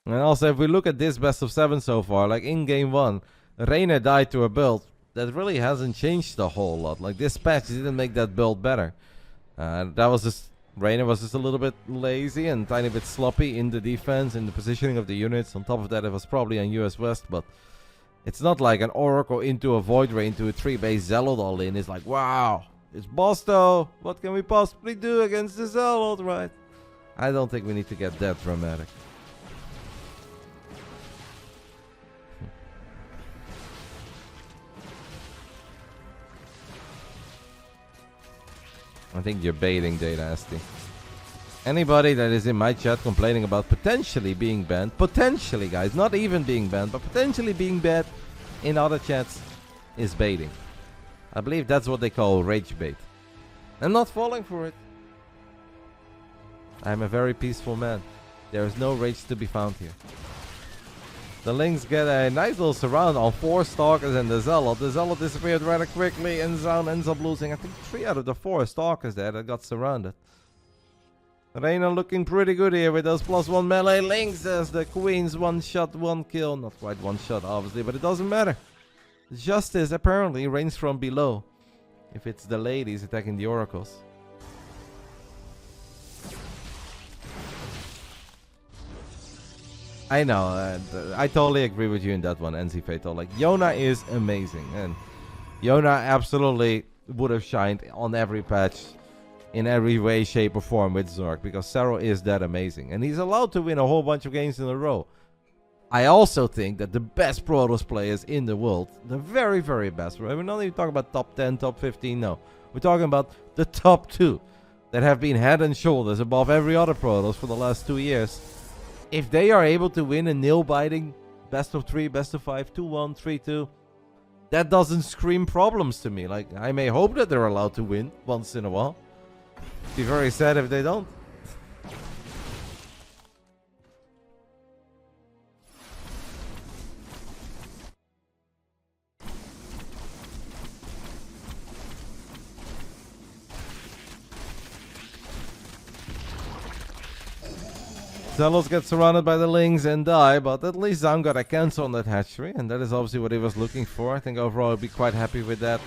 S1: And also, if we look at this best of 7 so far, like in game 1, Reynor died to a build that really hasn't changed a whole lot. Like, this patch didn't make that build better. That was just, Reynor was just a little bit lazy and tiny bit sloppy in the defense, in the positioning of the units. On top of that, it was probably on US West, but it's not like an Oracle into a Void Ray into a 3-base Zealot all in. It's like, wow, it's Bosto. What can we possibly do against the Zealot, right? I don't think we need to get that dramatic. I think you're baiting, Data Asti. Anybody that is in my chat complaining about potentially being banned, potentially, guys, not even being banned, but potentially being banned in other chats, is baiting. I believe that's what they call rage bait. I'm not falling for it. I'm a very peaceful man. There is no rage to be found here. The Lynx get a nice little surround on 4 Stalkers and the Zealot. The Zealot disappeared rather quickly and Zoun ends up losing, I think, 3 out of the 4 Stalkers there that got surrounded. Reynor looking pretty good here with those +1 melee Lynx as the Queen's 1 shot, 1 kill. Not quite 1 shot, obviously, but it doesn't matter. Justice apparently reigns from below. if it's the ladies attacking the oracles. I know, I totally agree with you in that one, NZ Fatal. Like, Yona is amazing, and Yona absolutely would have shined on every patch, in every way, shape, or form with Zerg, because Serral is that amazing, and he's allowed to win a whole bunch of games in a row. I also think that the best Protoss players in the world, the very, very best, we're not even talking about top 10, top 15, no. We're talking about the top 2 that have been head and shoulders above every other Protoss for the last 2 years. If they are able to win a nail-biting best of 3, best of 5, 2-1, 3-2, that doesn't scream problems to me. Like, I may hope that they're allowed to win once in a while. Be very sad if they don't. Zelos get surrounded by the Lings and die, but at least Zoun got a cancel on that hatchery, and that is obviously what he was looking for. I think overall he'll be quite happy with that.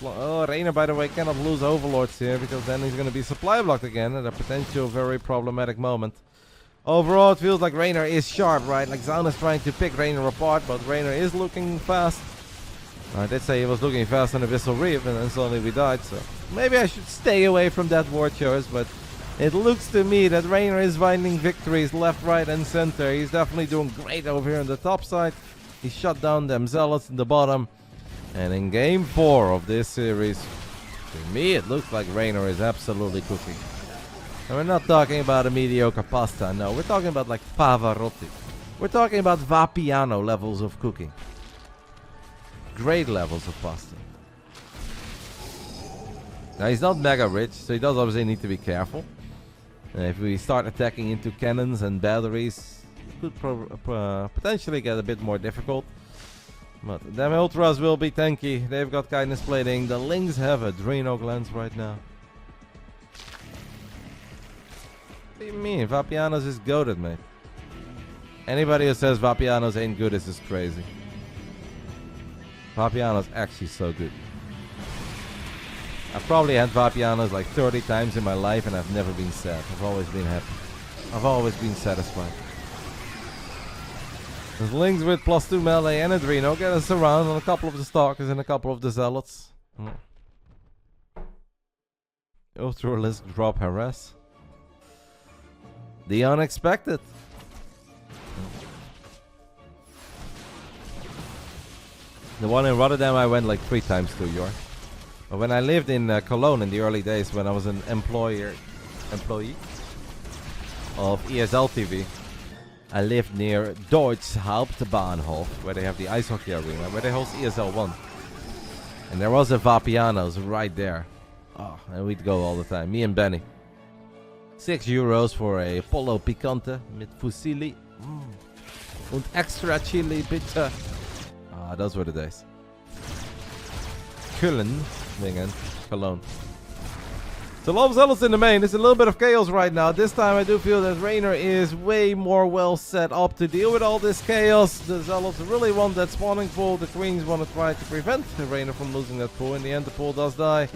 S1: Oh, Reynor, by the way, cannot lose Overlords here, because then he's going to be supply blocked again at a potential very problematic moment. Overall, it feels like Reynor is sharp, right? Like, Zoun is trying to pick Reynor apart, but Reynor is looking fast. I did say he was looking fast on Abyssal Reef, and then suddenly we died, so maybe I should stay away from that war choice, but it looks to me that Reynor is finding victories left, right, and center. He's definitely doing great over here on the top side. He shut down them Zealots in the bottom. And in game 4 of this series, to me it looks like Reynor is absolutely cooking. And we're not talking about a mediocre pasta, no. We're talking about like Pavarotti. We're talking about Vapiano levels of cooking. Great levels of pasta. Now he's not mega rich, so he does obviously need to be careful. If we start attacking into cannons and batteries, it could potentially get a bit more difficult. But them Ultras will be tanky. They've got Kindness Plating. The Lings have Adreno Glands right now. What do you mean? Vapianos is goated, mate. Anybody who says Vapianos ain't good is just crazy. Vapianos actually so good. I've probably had Vapianos like 30 times in my life and I've never been sad. I've always been happy. I've always been satisfied. There's Lings with +2 melee and Adreno get us around on a couple of the Stalkers and a couple of the Zealots. Ultralisk drop harass. The unexpected. The one in RotterdaM I went like 3 times to, York. But when I lived in Cologne in the early days, when I was an employee of ESL TV, I lived near Deutsch Hauptbahnhof, where they have the ice hockey arena, where they host ESL 1. And there was a Vapiano's right there. Oh, and we'd go all the time, me and Benny. €6 for a Polo Picante mit Fusilli. Und extra chili bitte. Ah, those were the days. Köln, Cologne. So Love Zealots in the main. There's a little bit of chaos right now. This time I do feel that Reynor is way more well set up to deal with all this chaos. The Zealots really want that spawning pool. The Queens want to try to prevent Reynor from losing that pool. In the end, the pool does die.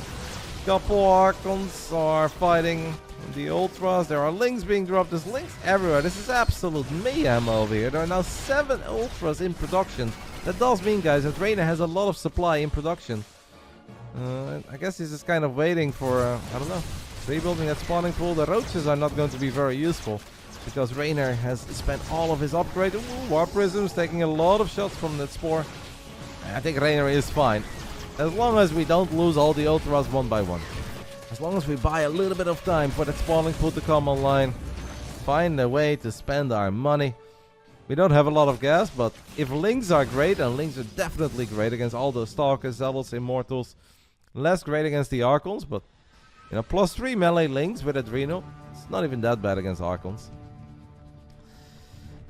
S1: Couple Archons are fighting the Ultras. There are Lings being dropped. There's Lings everywhere. This is absolute mayhem over here. There are now 7 Ultras in production. That does mean, guys, that Reynor has a lot of supply in production. I guess he's just kind of waiting for, I don't know, rebuilding that spawning pool. The roaches are not going to be very useful because Reynor has spent all of his upgrade. Ooh, Warp Prisms taking a lot of shots from that spore. I think Reynor is fine. As long as we don't lose all the Ultras one by one. As long as we buy a little bit of time for that spawning pool to come online. Find a way to spend our money. We don't have a lot of gas, but if Lings are great, and Lings are definitely great against all the Stalkers, Zealots, Immortals. Less great against the Archons, but you know, +3 melee Lings with Adreno. It's not even that bad against Archons.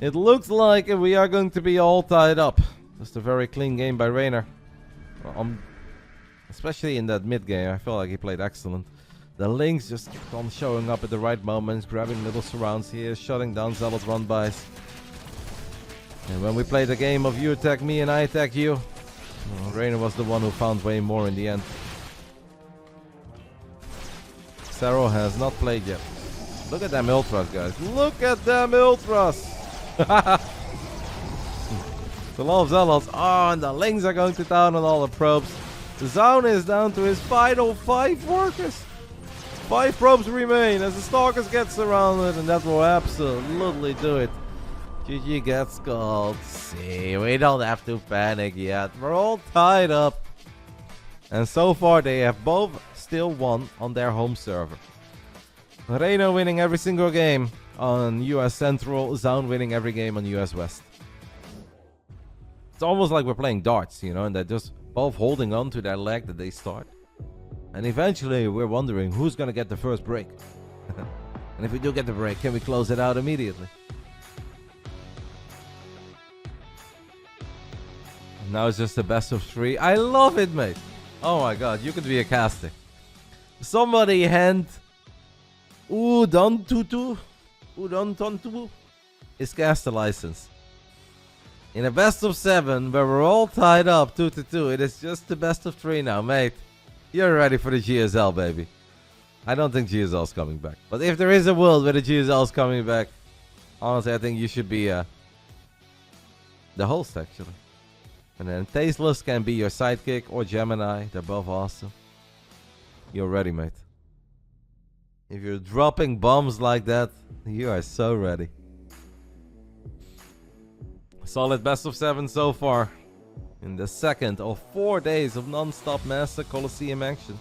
S1: It looks like we are going to be all tied up. Just a very clean game by Reynor. Especially in that mid game, I feel like he played excellent. The Lings just kept on showing up at the right moments, grabbing little surrounds here, shutting down Zealot run-bys. And when we played the game of you attack me and I attack you, Reynor was the one who found way more in the end. Serral has not played yet. Look at them ultras, guys. Look at them ultras. The lot of zealots. Oh, and the lings are going to town on all the probes. The Zoun is down to his final 5 workers. 5 probes remain as the Stalkers get surrounded, and that will absolutely do it. GG gets called. See, we don't have to panic yet. We're all tied up. And so far they have both still won on their home server. Reynor winning every single game on US Central, Zoun winning every game on US West. It's almost like we're playing darts, you know, and they're just both holding on to their leg that they start. And eventually we're wondering who's going to get the first break. And if we do get the break, can we close it out immediately? Now it's just the best of 3. I love it, mate. Oh my god, you could be a caster. Somebody hand Udon Tontu his caster license. In a best of 7 where we're all tied up 2-2, it is just the best of 3 now, mate. You're ready for the GSL, baby. I don't think GSL's coming back. But if there is a world where the GSL's coming back, honestly, I think you should be the host, actually. And then Tasteless can be your sidekick, or Gemini. They're both awesome. You're ready, mate. If you're dropping bombs like that, you are so ready. Solid best of 7 so far. In the second of 4 days of non-stop Master Coliseum action.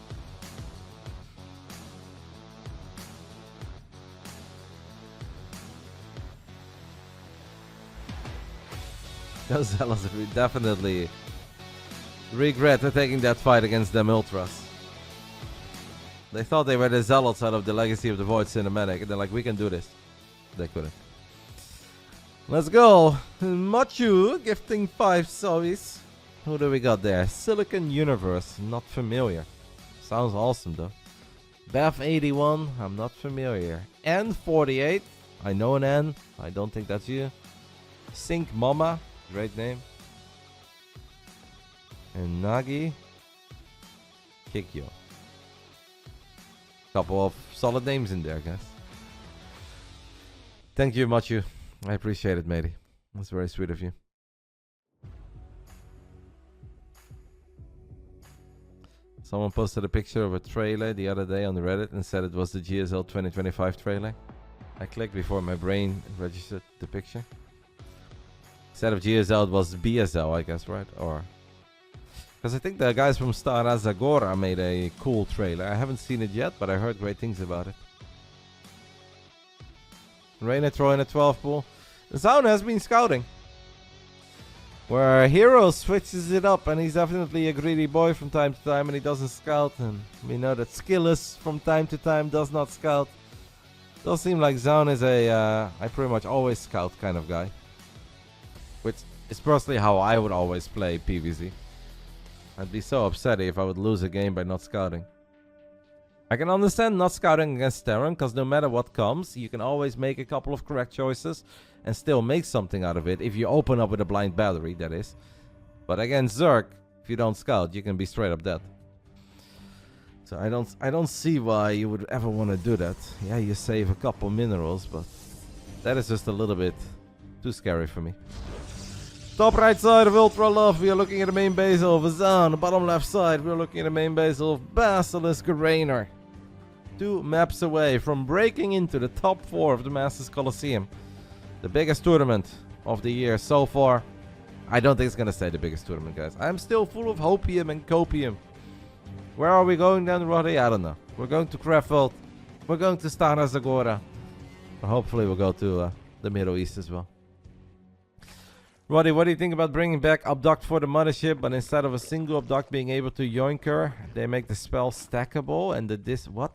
S1: Those Zealots definitely regret taking that fight against them Ultras. They thought they were the Zealots out of the Legacy of the Void cinematic, and they're like, we can do this. They couldn't. Let's go. Machu gifting 5 Sovies. Who do we got there? Silicon Universe. Not familiar. Sounds awesome though. Beth 81. I'm not familiar. N48. I know an N. I don't think that's you. Sync Mama. Great name. And Nagi. Kikyo. Couple of solid names in there, guys. Thank you, Machu. I appreciate it, matey. That's very sweet of you. Someone posted a picture of a trailer the other day on the Reddit and said it was the GSL 2025 trailer. I clicked before my brain registered the picture. Instead of GSL, it was BSL, I guess, right? Or because I think the guys from Starazagora made a cool trailer. I haven't seen it yet, but I heard great things about it. Reynor throwing a 12 pool. Zoun has been scouting. Where Hero switches it up, and he's definitely a greedy boy from time to time, and he doesn't scout. And we know that Skillus from time to time does not scout. Does seem like Zoun is a I pretty much always scout kind of guy. Which is personally how I would always play PvZ. I'd be so upset if I would lose a game by not scouting. I can understand not scouting against Terran, because no matter what comes, you can always make a couple of correct choices and still make something out of it if you open up with a blind battery, that is. But against Zerg, if you don't scout, you can be straight up dead. So I don't see why you would ever want to do that. Yeah, you save a couple minerals, but that is just a little bit too scary for me. Top right side of Ultra Love, we are looking at the main base of Zoun. Bottom left side, we are looking at the main base of BASILISK Reynor. 2 maps away from breaking into the top 4 of the Masters Coliseum. The biggest tournament of the year so far. I don't think it's going to stay the biggest tournament, guys. I'm still full of hopium and copium. Where are we going down the road? I don't know. We're going to Krefeld. We're going to Stara Zagora. Hopefully we'll go to the Middle East as well. Roddy, what do you think about bringing back Abduct for the Mothership, but instead of a single Abduct being able to yoinker, they make the spell stackable and what?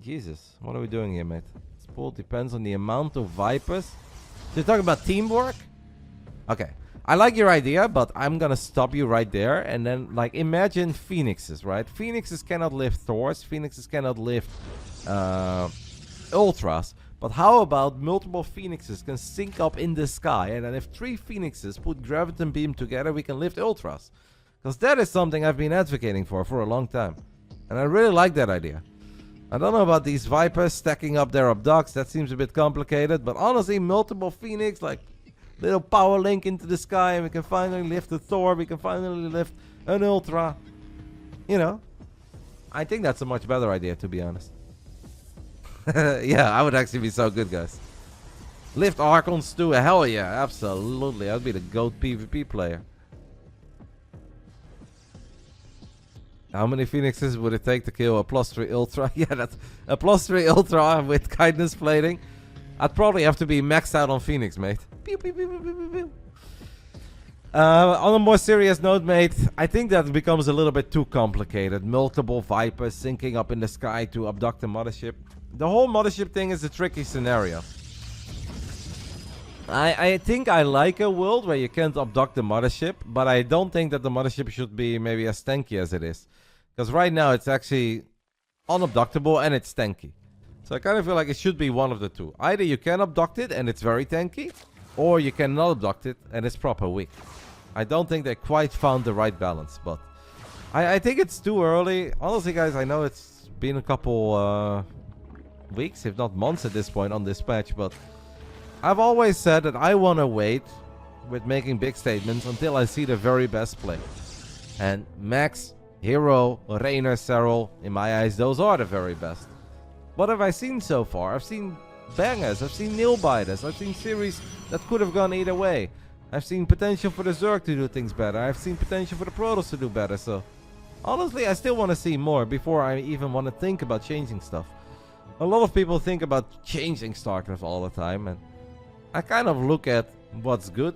S1: Jesus, what are we doing here, mate? This pool depends on the amount of Vipers. So you're talking about teamwork? Okay, I like your idea, but I'm gonna stop you right there. And then, like, imagine Phoenixes, right? Phoenixes cannot lift Thors. Phoenixes cannot lift Ultras. But how about multiple Phoenixes can sync up in the sky, and then if 3 Phoenixes put Graviton Beam together, we can lift Ultras. Because that is something I've been advocating for a long time. And I really like that idea. I don't know about these Vipers stacking up their abducts. That seems a bit complicated. But honestly, multiple Phoenix, like little power link into the sky. And we can finally lift a Thor. We can finally lift an Ultra. You know, I think that's a much better idea, to be honest. Yeah, I would actually be so good, guys. Lift Archons too. Hell yeah, absolutely. I'd be the GOAT PvP player. How many Phoenixes would it take to kill a +3 Ultra? Yeah, that's a +3 Ultra with kindness plating. I'd probably have to be maxed out on Phoenix, mate. Pew, pew, pew, pew, pew, pew. On a more serious note, mate, I think that becomes a little bit too complicated. Multiple Vipers syncing up in the sky to abduct the mothership. The whole mothership thing is a tricky scenario. I think I like a world where you can't abduct the mothership, but I don't think that the mothership should be maybe as tanky as it is. Because right now it's actually unabductable and it's tanky. So I kind of feel like it should be one of the two. Either you can abduct it and it's very tanky, or you cannot abduct it and it's proper weak. I don't think they quite found the right balance, but I think it's too early. Honestly, guys, I know it's been a couple weeks, if not months at this point on this patch, but I've always said that I want to wait with making big statements until I see the very best play. And Max, Hero, Reynor, Serral, in my eyes, those are the very best. What have I seen so far? I've seen bangers, I've seen nail-biters, I've seen series that could have gone either way. I've seen potential for the Zerg to do things better. I've seen potential for the Protoss to do better. So, honestly, I still want to see more before I even want to think about changing stuff. A lot of people think about changing StarCraft all the time, and I kind of look at what's good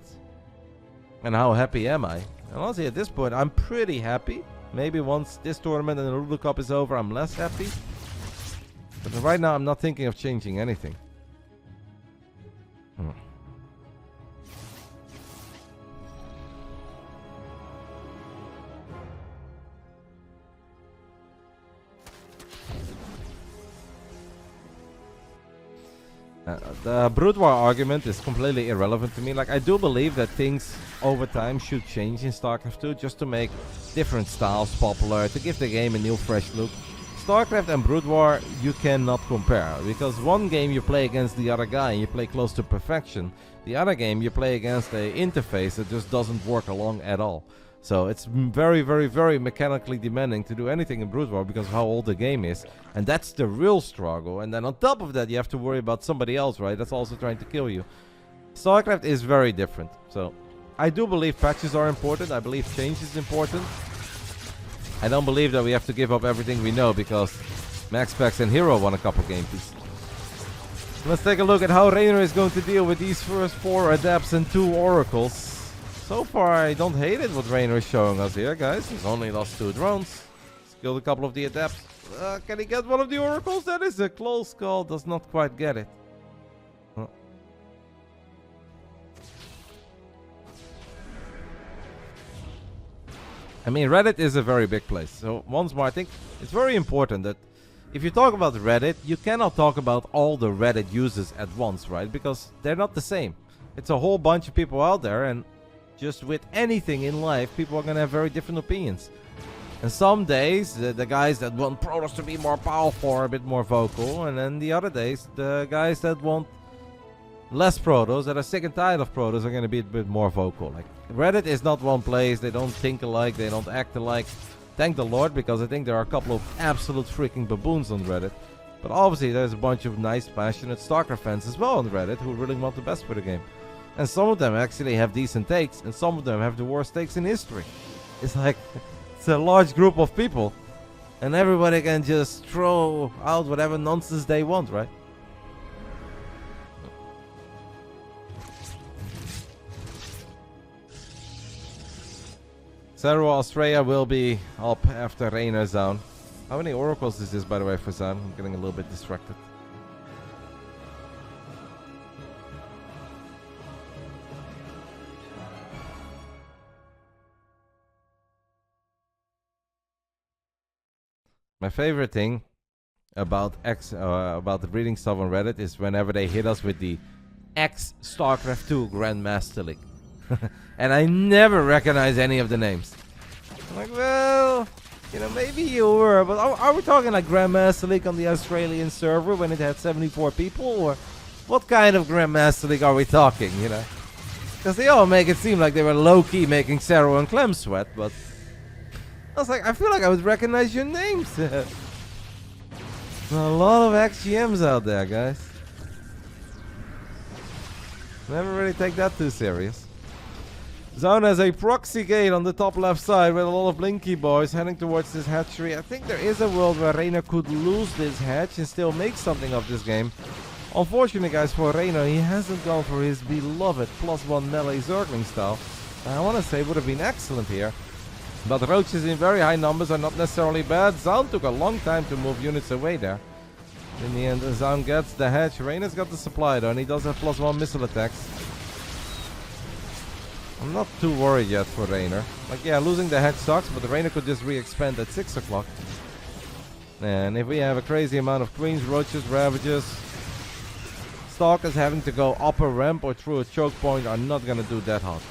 S1: and how happy am I. And honestly, at this point, I'm pretty happy. Maybe once this tournament and the Ruler Cup is over, I'm less happy. But right now, I'm not thinking of changing anything. The Brood War argument is completely irrelevant to me. Like, I do believe that things over time should change in StarCraft 2 just to make different styles popular, to give the game a new fresh look. StarCraft and Brood War you cannot compare, because one game you play against the other guy and you play close to perfection. The other game you play against an interface that just doesn't work along at all. So it's very, very, very mechanically demanding to do anything in Brood War because of how old the game is. And that's the real struggle. And then on top of that, you have to worry about somebody else, right? That's also trying to kill you. StarCraft is very different. So I do believe patches are important. I believe change is important. I don't believe that we have to give up everything we know because Max Pax and Hero won a couple game pieces. Let's take a look at how Reynor is going to deal with these first 4 Adepts and 2 Oracles. So far, I don't hate it what Reynor is showing us here, guys. He's only lost 2 drones. Killed a couple of the Adepts. Can he get one of the Oracles? That is a close call. Does not quite get it. I mean, Reddit is a very big place. So once more, I think it's very important that if you talk about Reddit, you cannot talk about all the Reddit users at once, right? Because they're not the same. It's a whole bunch of people out there, and just with anything in life, people are going to have very different opinions. And some days, the guys that want Protoss to be more powerful are a bit more vocal. And then the other days, the guys that want less Protoss, that are sick and tired of Protoss, are going to be a bit more vocal. Like, Reddit is not one place. They don't think alike. They don't act alike. Thank the Lord, because I think there are a couple of absolute freaking baboons on Reddit. But obviously, there's a bunch of nice, passionate StarCraft fans as well on Reddit who really want the best for the game. And some of them actually have decent takes, and some of them have the worst takes in history. It's like, it's a large group of people, and everybody can just throw out whatever nonsense they want, right? Serral Australia will be up after Reynor Zoun. How many Oracles is this, by the way, for Zoun? I'm getting a little bit distracted. My favorite thing about reading stuff on Reddit is whenever they hit us with the X StarCraft 2 Grandmaster League. And I never recognize any of the names. I'm like, well, You know, maybe you were, but are we talking like Grandmaster League on the Australian server when it had 74 people? Or what kind of Grandmaster League are we talking, you know? Because they all make it seem like they were low-key making Serral and Clem sweat, but... I was like, I feel like I would recognize your names. A lot of XGMs out there, guys. Never really take that too serious. Zoun has a proxy gate on the top left side with a lot of Blinky boys heading towards this hatchery. I think there is a world where Reynor could lose this hatch and still make something of this game. Unfortunately, guys, for Reynor, he hasn't gone for his beloved +1 melee Zergling style. I want to say would have been excellent here. But the roaches in very high numbers are not necessarily bad. Zoun took a long time to move units away there. In the end, Zoun gets the hatch. Reynor's got the supply though, and he does have +1 missile attacks. I'm not too worried yet for Reynor. Like, yeah, losing the hatch sucks, but the Reynor could just re-expand at 6 o'clock. And if we have a crazy amount of queens, roaches, ravages, stalkers having to go up a ramp or through a choke point are not gonna do that hot.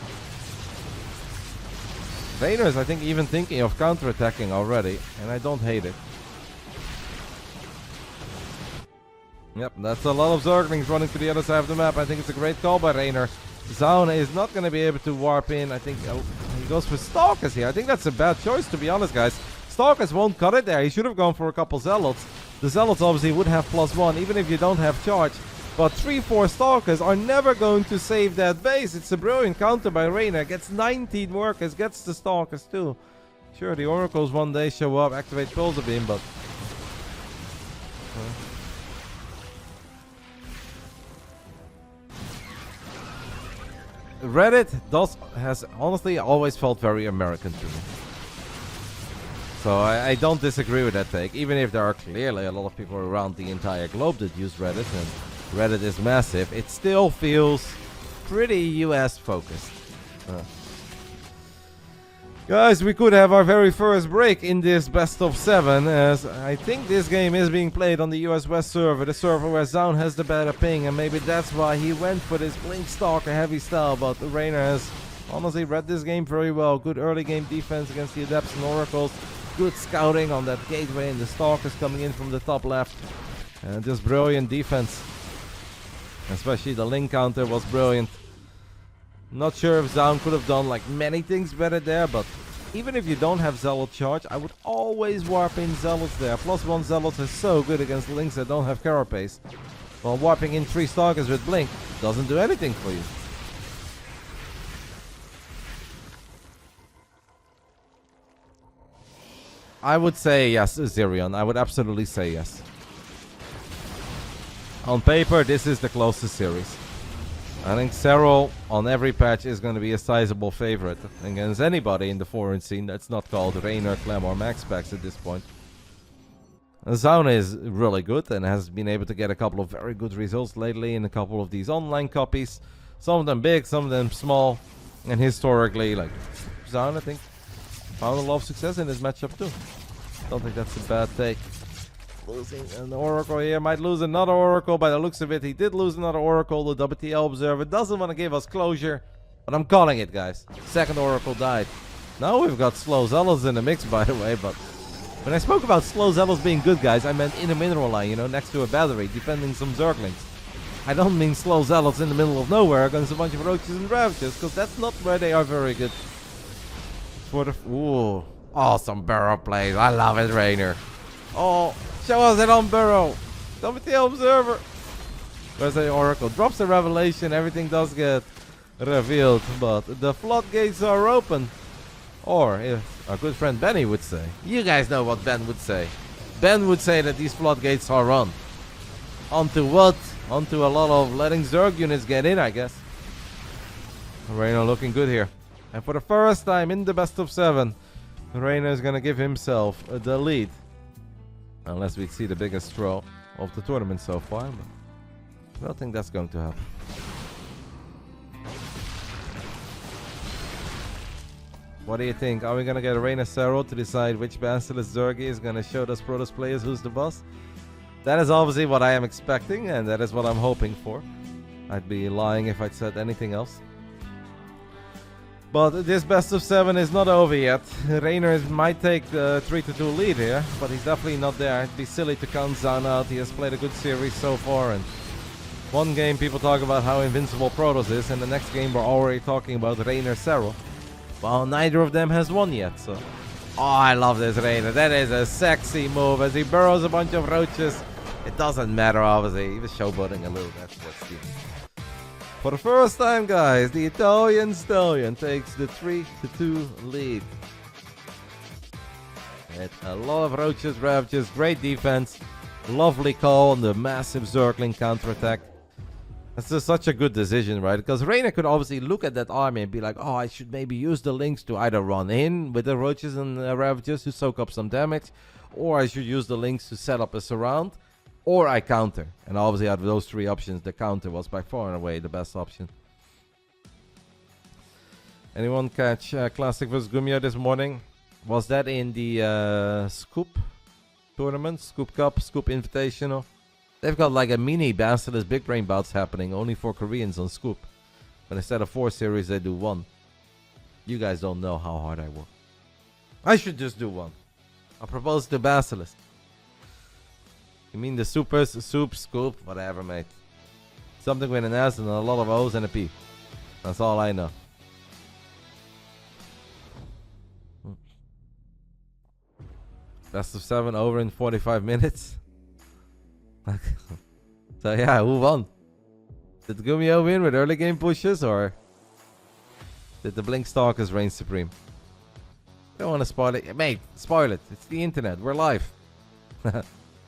S1: Reynor is, I think, even thinking of counter-attacking already, and I don't hate it. Yep, that's a lot of Zerglings running to the other side of the map. I think it's a great call by Reynor. Zoun is not going to be able to warp in. I think he goes for Stalkers here. I think that's a bad choice, to be honest, guys. Stalkers won't cut it there. He should have gone for a couple Zealots. The Zealots obviously would have +1, even if you don't have charge. But 3-4 Stalkers are never going to save that base. It's a brilliant counter by Reynor. Gets 19 workers, gets the Stalkers too. Sure, the Oracles one day show up, activate Pulsar Beam, but... Reddit has honestly always felt very American to me. So I don't disagree with that take, even if there are clearly a lot of people around the entire globe that use Reddit, and Reddit is massive. It still feels pretty US focused. Guys, we could have our very first break in this best of 7, as I think this game is being played on the US West server, the server where Zoun has the better ping, and maybe that's why he went for this Blink Stalker heavy style, but Reynor has honestly read this game very well. Good early game defense against the Adepts and Oracles, good scouting on that gateway and the Stalkers coming in from the top left, and just brilliant defense. Especially the link counter was brilliant. Not sure if Zoun could have done like many things better there, but even if you don't have Zealot charge, I would always warp in Zealots there. +1 Zealots is so good against links that don't have carapace. While warping in 3 Stalkers with Blink doesn't do anything for you. I would say yes, Zerion. I would absolutely say yes. On paper, this is the closest series. I think Serral on every patch is going to be a sizable favorite against anybody in the foreign scene that's not called Reynor, Clem or Maxpax at this point. Zoun is really good and has been able to get a couple of very good results lately in a couple of these online copies. Some of them big, some of them small. And historically, like, Zoun, I think, found a lot of success in this matchup too. Don't think that's a bad take. Losing an Oracle here, might lose another Oracle. By the looks of it, he did lose another Oracle. The WTL Observer doesn't want to give us closure, but I'm calling it, guys. Second Oracle died. Now we've got slow Zealots in the mix, by the way, but when I spoke about slow Zealots being good, guys, I meant in a mineral line, you know, next to a battery, defending some Zerglings. I don't mean slow Zealots in the middle of nowhere against a bunch of roaches and ravages, because that's not where they are very good. For the... Ooh, awesome barrel plays. I love it, Reynor. Oh, show us it on Burrow. WTL Observer. Where's the Oracle? Drops the revelation. Everything does get revealed. But the floodgates are open. Or, if our good friend Benny would say. You guys know what Ben would say. Ben would say that these floodgates are on. Onto what? Onto a lot of letting Zerg units get in, I guess. Reynor looking good here. And for the first time in the best of 7, Reynor is going to give himself the lead. Unless we see the biggest throw of the tournament so far, but I don't think that's going to happen. What do you think? Are we going to get a Reynor Serral to decide which Basilisk Zergi is going to show those Protoss players who's the boss? That is obviously what I am expecting, and that is what I'm hoping for. I'd be lying if I'd said anything else. But this best of 7 is not over yet. Reynor might take the 3-2 lead here, but he's definitely not there. It'd be silly to count Zoun out. He has played a good series so far, and one game people talk about how invincible Protoss is, and the next game we're already talking about Reynor Serral. Well, neither of them has won yet, so... Oh, I love this Reynor. That is a sexy move as he burrows a bunch of roaches. It doesn't matter, obviously. He was showboating a little. That's the... For the first time, guys, the Italian Stallion takes the 3-2 lead. With a lot of roaches, ravages, great defense. Lovely call on the massive circling counterattack. That's just such a good decision, right? Because Reynor could obviously look at that army and be like, oh, I should maybe use the links to either run in with the roaches and ravages to soak up some damage, or I should use the links to set up a surround, or I counter. And obviously out of those three options, the counter was by far and away the best option. Anyone catch Classic vs Gumio this morning? Was that in the Scoop tournament? Scoop Cup, Scoop Invitational? They've got like a mini Basilisk Big Brain bouts happening only for Koreans on Scoop. But instead of 4 series, they do 1. You guys don't know how hard I work. I should just do 1. I'll propose to Basilisk. You mean the supers, soup, scoop, whatever, mate. Something with an S and a lot of O's and a P. That's all I know. Best of 7 over in 45 minutes. So yeah, who won? Did Gumio win with early game pushes, or did the Blink Stalkers reign supreme? Don't want to spoil it. Mate, spoil it. It's the internet. We're live.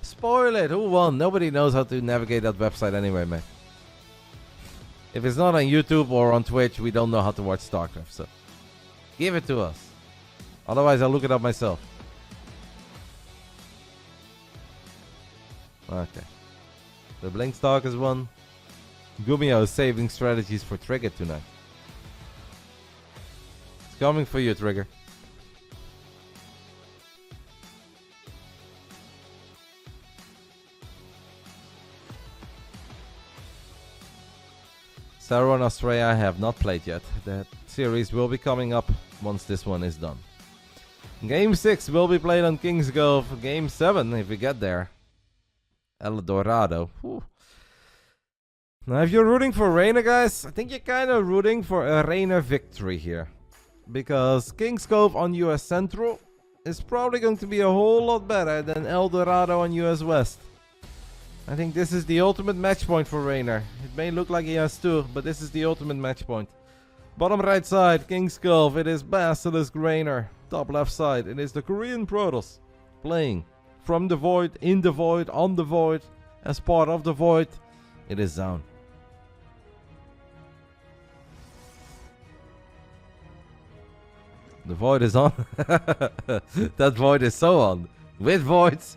S1: Spoil it. Who won? Nobody knows how to navigate that website anyway, mate. If it's not on YouTube or on Twitch, we don't know how to watch StarCraft, so give it to us. Otherwise, I'll look it up myself. Okay. The Blink Stalkers won. Gumio is saving strategies for Trigger tonight. It's coming for you, Trigger. Serral and Australia I have not played yet. That series will be coming up once this one is done. Game 6 will be played on King's Gulf. Game 7, if we get there, El Dorado. Whew. Now, if you're rooting for Reynor, guys, I think you're kind of rooting for a Reynor victory here. Because King's Cove on US Central is probably going to be a whole lot better than El Dorado on US West. I think this is the ultimate match point for Reynor. It may look like he has 2, but this is the ultimate match point. Bottom right side, King's Cove, it is Basilisk Reynor. Top left side, it is the Korean Protoss playing from the void, in the void, on the void, as part of the void. It is Zoun. The void is on. That void is so on. With voids.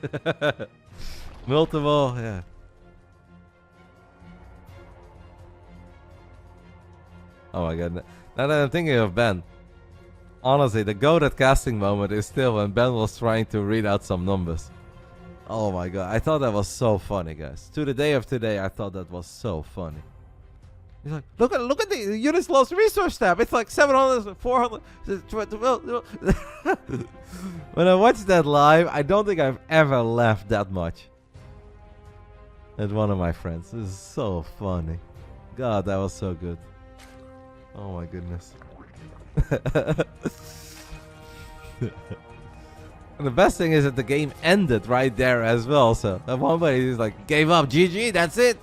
S1: Multiple, yeah. Oh my god. Now that I'm thinking of Ben, honestly, the goat at casting moment is still when Ben was trying to read out some numbers. Oh my god, I thought that was so funny, guys. To the day of today, I thought that was so funny. He's like, look at the units lost resource tab. It's like 700, 400. When I watched that live, I don't think I've ever laughed that much at one of my friends. This is so funny. God, that was so good. Oh my goodness. And the best thing is that the game ended right there as well. So at one point he's like, gave up, GG, that's it.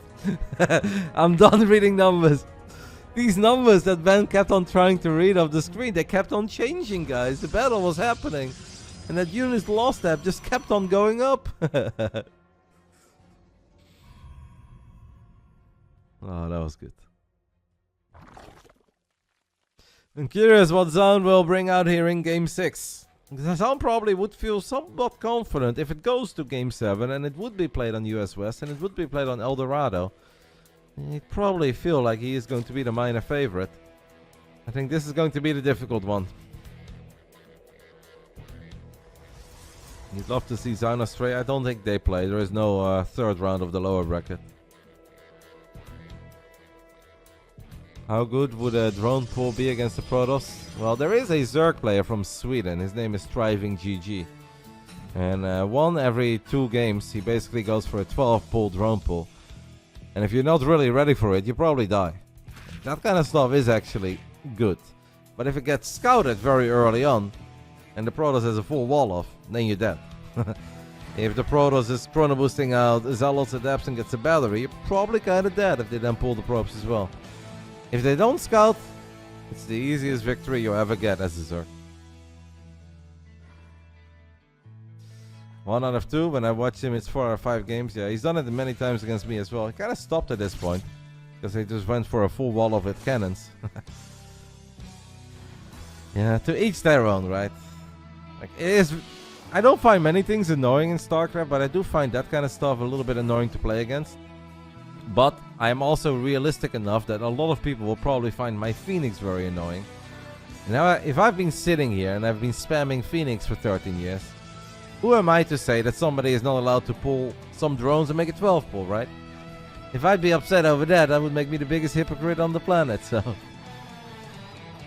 S1: I'm done reading numbers. These numbers that Ben kept on trying to read off the screen, they kept on changing, guys. The battle was happening. And that unit's loss tab just kept on going up. Oh, that was good. I'm curious what Zoun will bring out here in Game 6. Zoun probably would feel somewhat confident if it goes to Game 7 and it would be played on US West and it would be played on El Dorado. He'd probably feel like he is going to be the minor favorite. I think this is going to be the difficult one. You'd love to see Zoun Australia. I don't think they play. There is no third round of the lower bracket. How good would a drone pool be against the Protoss? Well, there is a Zerg player from Sweden. His name is Striving GG. And one every 2 games, he basically goes for a 12 pool drone pool. And if you're not really ready for it, you probably die. That kind of stuff is actually good. But if it gets scouted very early on, and the Protoss has a full wall off, then you're dead. If the Protoss is chrono boosting out Zealots, Adepts, and gets a battery, you're probably kind of dead if they then pull the probes as well. If they don't scout, it's the easiest victory you ever get as a Zerg. 1 out of 2. When I watch him, it's 4 out of 5 games. Yeah, he's done it many times against me as well. He kind of stopped at this point, because he just went for a full wall of with cannons. Yeah, to each their own, right? Like, it is... I don't find many things annoying in StarCraft, but I do find that kind of stuff a little bit annoying to play against. But I am also realistic enough that a lot of people will probably find my Phoenix very annoying. Now, if I've been sitting here and I've been spamming Phoenix for 13 years, who am I to say that somebody is not allowed to pull some drones and make a 12 pull, right? If I'd be upset over that, that would make me the biggest hypocrite on the planet, so...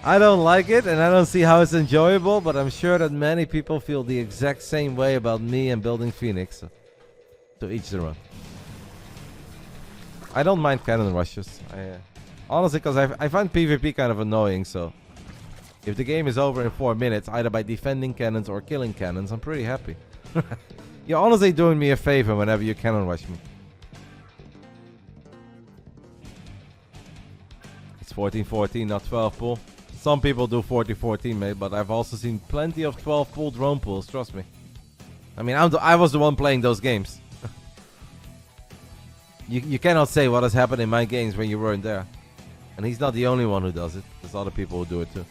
S1: I don't like it, and I don't see how it's enjoyable, but I'm sure that many people feel the exact same way about me and building Phoenix. So, to each their own. I don't mind cannon rushes. Honestly, because I find PvP kind of annoying, so... If the game is over in 4 minutes, either by defending cannons or killing cannons, I'm pretty happy. You're honestly doing me a favor whenever you cannon rush me. It's 14-14, not 12 pull. Some people do 40-14, mate, but I've also seen plenty of 12 pull drone pulls, trust me. I mean, I was the one playing those games. You cannot say what has happened in my games when you weren't there. And he's not the only one who does it. There's other people who do it too.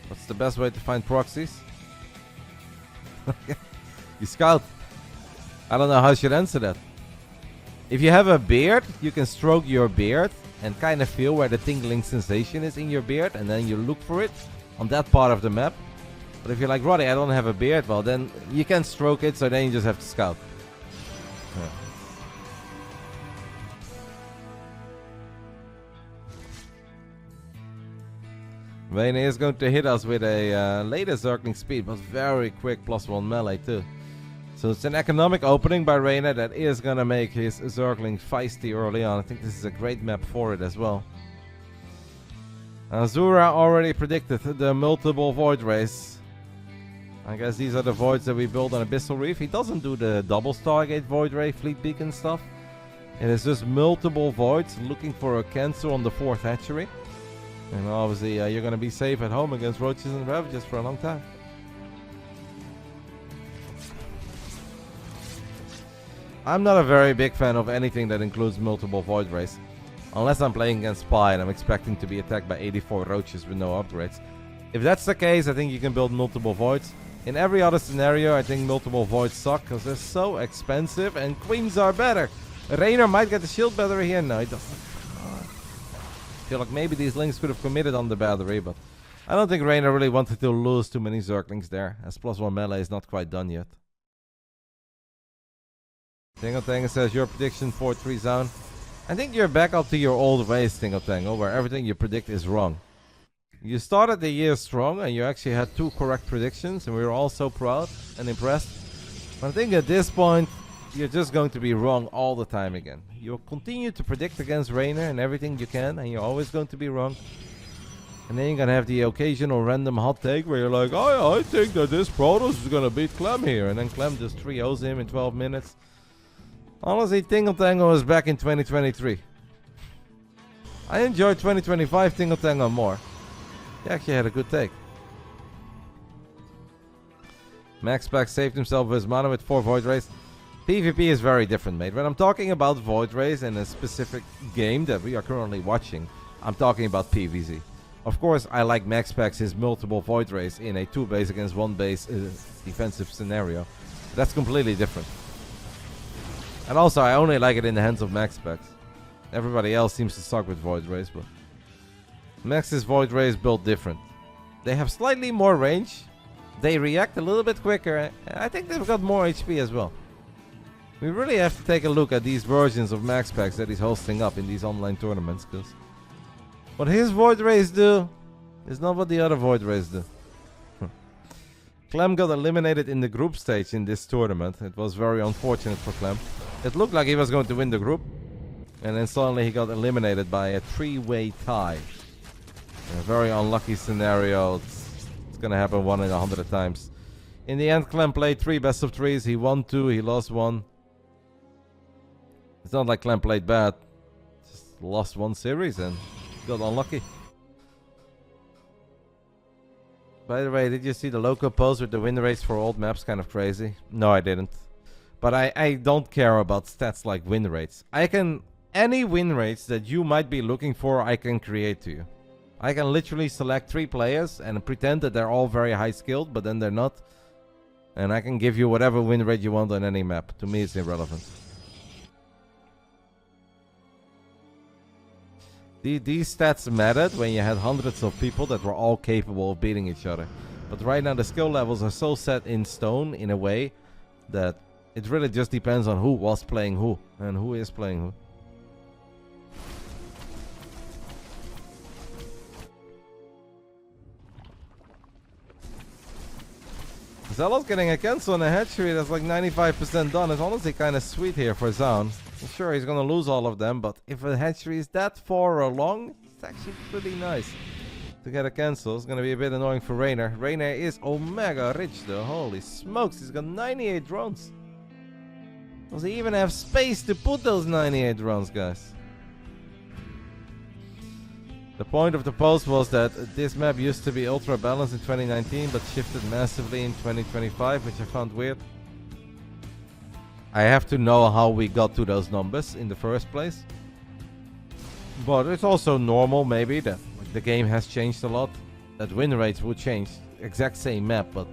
S1: What's the best way to find proxies? You scout. I don't know how I should answer that. If you have a beard, you can stroke your beard and kind of feel where the tingling sensation is in your beard, and then you look for it on that part of the map. But if you're like, Roddy, I don't have a beard, well then you can stroke it, so then you just have to scout. Yeah. Reynor is going to hit us with a later Zergling speed, but very quick +1 melee too. So it's an economic opening by Reynor that is going to make his Zergling feisty early on. I think this is a great map for it as well. Zura already predicted the multiple void race. I guess these are the voids that we build on Abyssal Reef. He doesn't do the double Stargate void ray fleet beacon stuff. It is just multiple voids looking for a cancel on the 4th hatchery. And obviously you're going to be safe at home against roaches and ravages for a long time. I'm not a very big fan of anything that includes multiple void rays. Unless I'm playing against Spy and I'm expecting to be attacked by 84 roaches with no upgrades. If that's the case, I think you can build multiple voids. In every other scenario, I think multiple voids suck because they're so expensive and queens are better. Reynor might get the shield battery here. No, he doesn't. I feel like maybe these links could have committed on the battery, but I don't think Reynor really wanted to lose too many Zerglings there, as +1 melee is not quite done yet. Tingle says, your prediction 4-3 Zoun. I think you're back up to your old ways, Tingle, where everything you predict is wrong. You started the year strong, and you actually had 2 correct predictions, and we were all so proud and impressed. But I think at this point, you're just going to be wrong all the time again. You'll continue to predict against Reynor and everything you can, and you're always going to be wrong. And then you're going to have the occasional random hot take where you're like, oh, I think that this Protoss is going to beat Clem here. And then Clem just 3-0s him in 12 minutes. Honestly, Tingle is back in 2023. I enjoyed 2025 Tingle more. He actually had a good take. Max Pack saved himself with his mana with 4 Void Rays. PvP is very different, mate. When I'm talking about Void Rays in a specific game that we are currently watching, I'm talking about PvZ. Of course, I like Max Pack's his multiple Void Rays in a 2 base against 1 base defensive scenario. That's completely different. And also, I only like it in the hands of Max Packs. Everybody else seems to suck with Void Rays, but Max's Void Rays built different. They have slightly more range. They react a little bit quicker. I think they've got more HP as well. We really have to take a look at these versions of max packs that he's hosting up in these online tournaments, because what his Void Rays do is not what the other Void Rays do. Clem got eliminated in the group stage in this tournament. It was very unfortunate for Clem. It looked like he was going to win the group, and then suddenly he got eliminated by a 3-way tie. A very unlucky scenario. It's gonna happen 1 in 100 times. In the end, Clem played 3 best of 3s. He won 2, he lost 1. It's not like Clem played bad. Just lost 1 series and got unlucky. By the way, did you see the local post with the win rates for old maps? Kind of crazy. No, I didn't. But I don't care about stats like win rates. Any win rates that you might be looking for, I can create to you. I can literally select 3 players and pretend that they're all very high skilled, but then they're not. And I can give you whatever win rate you want on any map. To me, it's irrelevant. These stats mattered when you had hundreds of people that were all capable of beating each other. But right now the skill levels are so set in stone in a way that it really just depends on who was playing who and who is playing who. Zealot's getting a cancel on a hatchery that's like 95% done. It's honestly kind of sweet here for Zoun. Sure, he's gonna lose all of them, but if a hatchery is that far along, it's actually pretty nice to get a cancel. It's gonna be a bit annoying for Reynor. Reynor is omega rich though. Holy smokes, he's got 98 drones. Does he even have space to put those 98 drones, guys? The point of the post was that this map used to be ultra balanced in 2019, but shifted massively in 2025, which I found weird. I have to know how we got to those numbers in the first place. But it's also normal, maybe, that the game has changed a lot. That win rates would change. Exact same map, but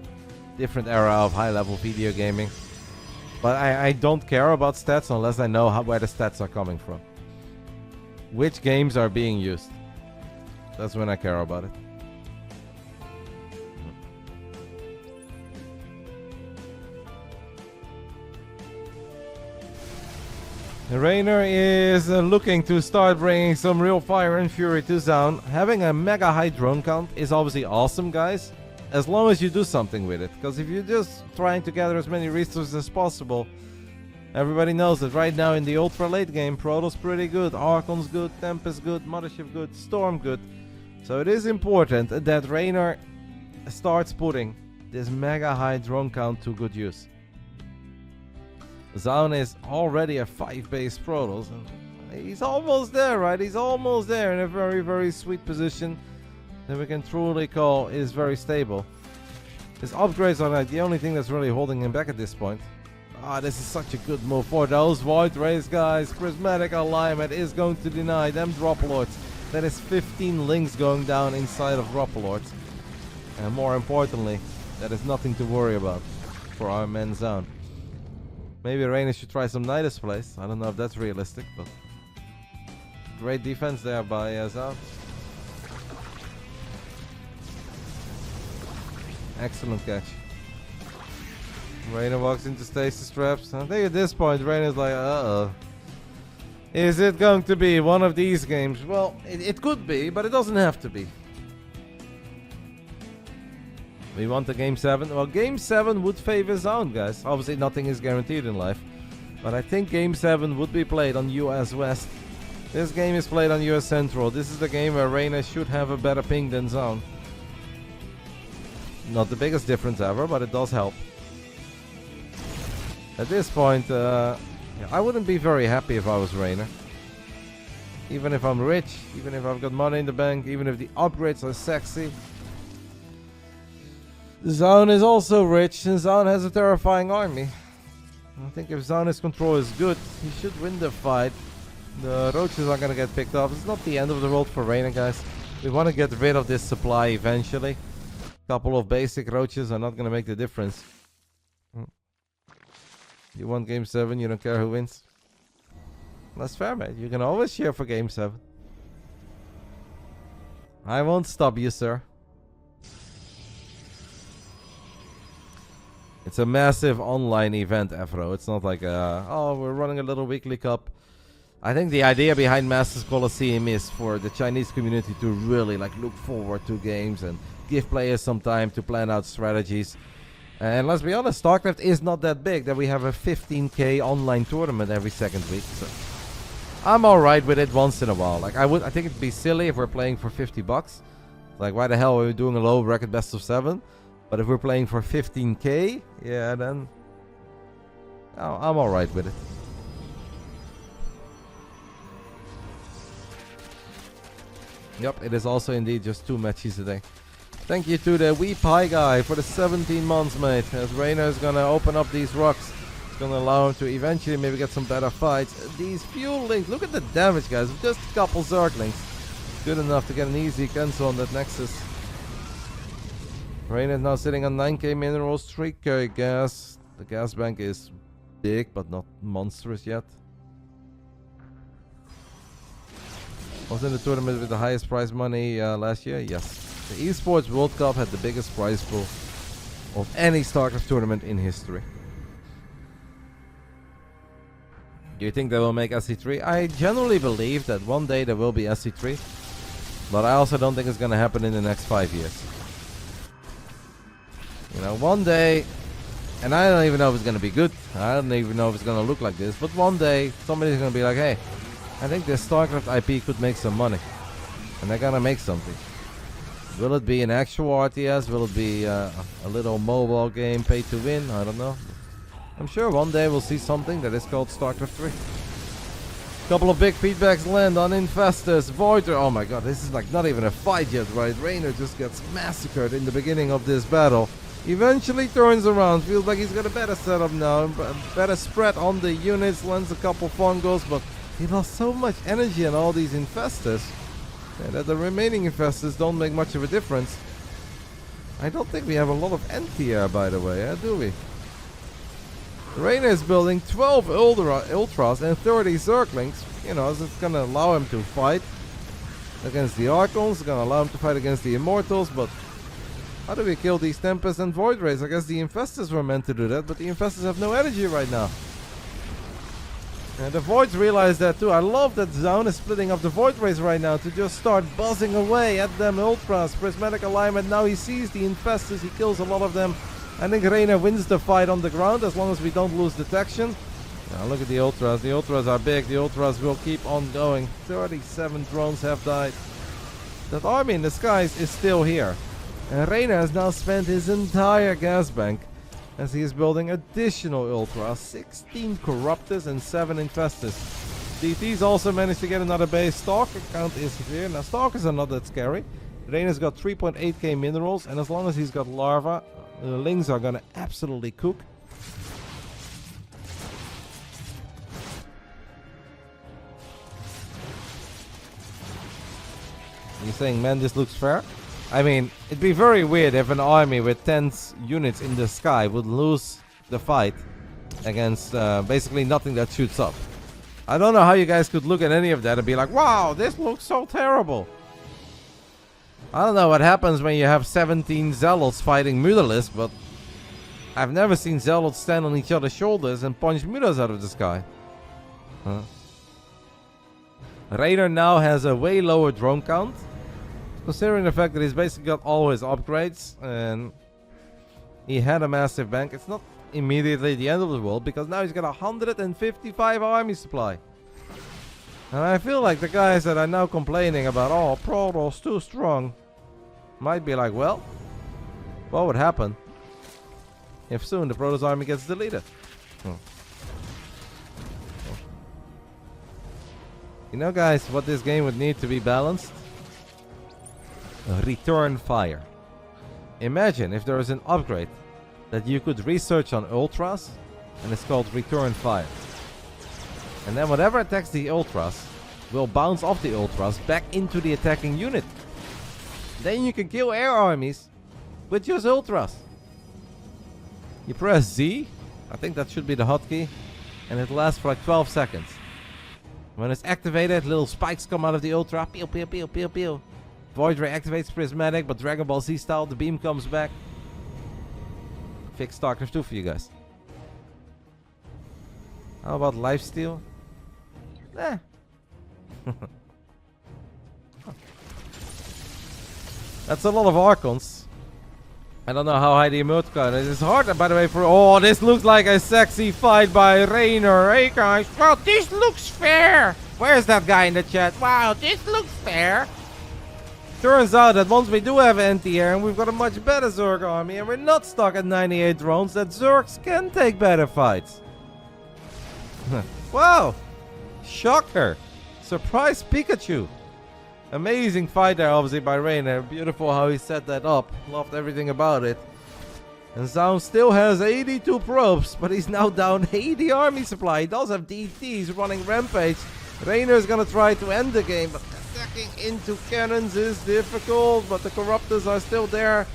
S1: different era of high-level video gaming. But I don't care about stats unless I know where the stats are coming from. Which games are being used. That's when I care about it. Reynor is looking to start bringing some real fire and fury to Zoun. Having a mega high drone count is obviously awesome, guys, as long as you do something with it. Because if you're just trying to gather as many resources as possible, everybody knows that right now in the ultra late game, Protoss pretty good, Archon's good, Tempest good, Mothership good, Storm good. So it is important that Reynor starts putting this mega high drone count to good use. Zoun is already a 5-base Protoss, and he's almost there, right? He's almost there in a very, very sweet position that we can truly call is very stable. His upgrades are like the only thing that's really holding him back at this point. Ah, this is such a good move for those Void Rays, guys. Prismatic Alignment is going to deny them Drop Lords. That is 15 links going down inside of Drop Lords. And more importantly, that is nothing to worry about for our men Zoun. Maybe Reynor should try some Nidus plays. I don't know if that's realistic, but great defense there by Zoun. Excellent catch. Reynor walks into stasis traps. I think at this point Reynor's like, uh-oh. Is it going to be one of these games? Well, it could be, but it doesn't have to be. We want the Game 7. Well, Game 7 would favor Zoun, guys. Obviously, nothing is guaranteed in life. But I think Game 7 would be played on US West. This game is played on US Central. This is the game where Reynor should have a better ping than Zoun. Not the biggest difference ever, but it does help. At this point, I wouldn't be very happy if I was Reynor. Even if I'm rich, even if I've got money in the bank, even if the upgrades are sexy. Zoun is also rich, and Zoun has a terrifying army. I think if Zoun's control is good, he should win the fight. The roaches are gonna get picked off. It's not the end of the world for Reynor, guys. We want to get rid of this supply eventually. A couple of basic roaches are not gonna make the difference. You want Game 7, you don't care who wins. That's fair, mate. You can always cheer for Game 7. I won't stop you, sir. It's a massive online event, Afro. It's not like, oh, we're running a little weekly cup. I think the idea behind Masters Coliseum is for the Chinese community to really like look forward to games and give players some time to plan out strategies. And let's be honest, StarCraft is not that big that we have a 15k online tournament every second week. So I'm alright with it once in a while. Like I think it'd be silly if we're playing for $50. Like why the hell are we doing a low bracket best of 7? But if we're playing for 15k, yeah, then I'm alright with it. Yep, it is also indeed just 2 matches a day. Thank you to the Wee Pie guy for the 17 months, mate. As Reynor is gonna open up these rocks, it's gonna allow him to eventually maybe get some better fights. These fuel links, look at the damage, guys. Just a couple Zerglings. Good enough to get an easy cancel on that Nexus. Reynor is now sitting on 9k minerals, 3k gas. The gas bank is big, but not monstrous yet. Was in the tournament with the highest prize money last year? Yes. The Esports World Cup had the biggest prize pool of any StarCraft tournament in history. Do you think they will make SC3? I generally believe that one day there will be SC3. But I also don't think it's going to happen in the next 5 years. You know, one day, and I don't even know if it's going to be good. I don't even know if it's going to look like this. But one day, somebody's going to be like, hey, I think this StarCraft IP could make some money. And they're gonna make something. Will it be an actual RTS? Will it be a little mobile game pay to win? I don't know. I'm sure one day we'll see something that is called StarCraft 3. Couple of big feedbacks land on Infestus. Voider. Oh my god, this is like not even a fight yet, right? Reynor just gets massacred in the beginning of this battle. Eventually turns around. Feels like he's got a better setup now. Better spread on the units. Lands a couple fungals, but he lost so much energy on all these Infestors that the remaining Infestors don't make much of a difference. I don't think we have a lot of anti-air, by the way, do we? Reynor is building 12 Ultras and 30 Zerglings. You know, so it's going to allow him to fight against the Archons. It's going to allow him to fight against the Immortals, but how do we kill these Tempests and Void Rays? I guess the Infestors were meant to do that, but the Infestors have no energy right now. And the Voids realize that too. I love that Zoun is splitting up the Void Rays right now to just start buzzing away at them Ultras. Prismatic alignment, now he sees the Infestors, he kills a lot of them. I think Reynor wins the fight on the ground as long as we don't lose detection. Now look at the Ultras. The Ultras are big. The Ultras will keep on going. 37 drones have died. That army in the skies is still here. And Reynor has now spent his entire gas bank as he is building additional Ultras, 16 Corruptors and 7 Infestors. DT's also managed to get another base. Stalker count is here. Now Stalkers are not that scary. Reynor's got 3.8k minerals, and as long as he's got larva, the Lings are gonna absolutely cook. You're saying, man, this looks fair? I mean, it'd be very weird if an army with 10 units in the sky would lose the fight against basically nothing that shoots up. I don't know how you guys could look at any of that and be like, wow, this looks so terrible. I don't know what happens when you have 17 Zealots fighting Mutalisks, but I've never seen Zealots stand on each other's shoulders and punch Mutas out of the sky. Reynor now has a way lower drone count, considering the fact that he's basically got all his upgrades and he had a massive bank. It's not immediately the end of the world because now he's got 155 army supply. And I feel like the guys that are now complaining about, oh, Protoss too strong, might be like, well, what would happen if soon the Protoss army gets deleted? You know, guys, what this game would need to be balanced? Return fire. Imagine if there is an upgrade that you could research on Ultras, and it's called Return Fire. And then whatever attacks the Ultras will bounce off the Ultras back into the attacking unit. Then you can kill air armies with just Ultras. You press Z, I think that should be the hotkey, and it lasts for like 12 seconds. When it's activated, little spikes come out of the Ultra. Pew, pew, pew, pew, pew. Void Ray activates Prismatic, but Dragon Ball Z style, the beam comes back. fix StarCraft 2 for you guys. How about lifesteal? Eh. That's a lot of Archons. I don't know how high the emoticon is. It's hard, by the way, for... Oh, this looks like a sexy fight by Reynor. Hey, guys. Well, this looks fair. Where's that guy in the chat? Wow, this looks fair. Turns out that once we do have anti-air and we've got a much better Zerg army and we're not stuck at 98 drones, that Zergs can take better fights. Wow. Shocker. Surprise Pikachu. Amazing fight there, obviously, by Reynor. Beautiful how he set that up. Loved everything about it. And Zoun still has 82 probes, but he's now down 80 army supply. He does have DTs running Rampage. Reynor is going to try to end the game, but attacking into cannons is difficult. But the Corruptors are still there.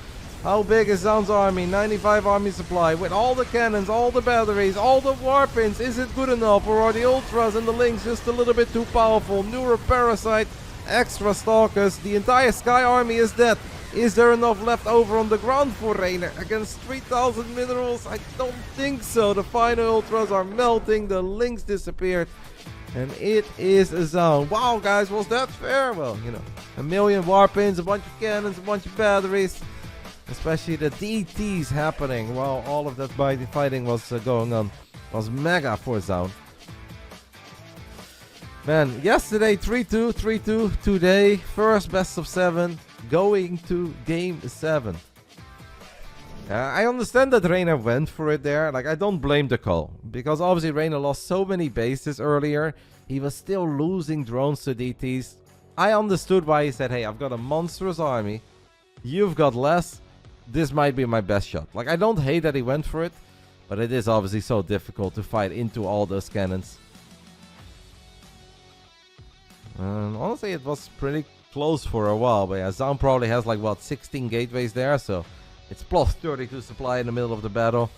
S1: How big is Zoun's army? 95 army supply with all the cannons, all the batteries, all the warpins. Is it good enough, or are the Ultras and the Lynx just a little bit too powerful? Newer Parasite. Extra Stalkers, the entire Sky Army is dead. Is there enough left over on the ground for Reynor against 3,000 minerals? I don't think so. The final Ultras are melting, the Lynx disappeared, and it is a Zoun. Wow, guys, was that fair? Well, you know, a million warpins, a bunch of cannons, a bunch of batteries, especially the DTs happening while all of that fighting was going on. Was mega for Zoun. Man, yesterday 3-2, 3-2. Today, first best of 7, going to game 7. I understand that Reynor went for it there. Like, I don't blame the call, because obviously Reynor lost so many bases earlier. He was still losing drones to DTs. I understood why he said, hey, I've got a monstrous army. You've got less. This might be my best shot. Like, I don't hate that he went for it, but it is obviously so difficult to fight into all those cannons. Honestly, it was pretty close for a while, but yeah, Zoun probably has like, what, 16 gateways there, so it's plus 32 supply in the middle of the battle.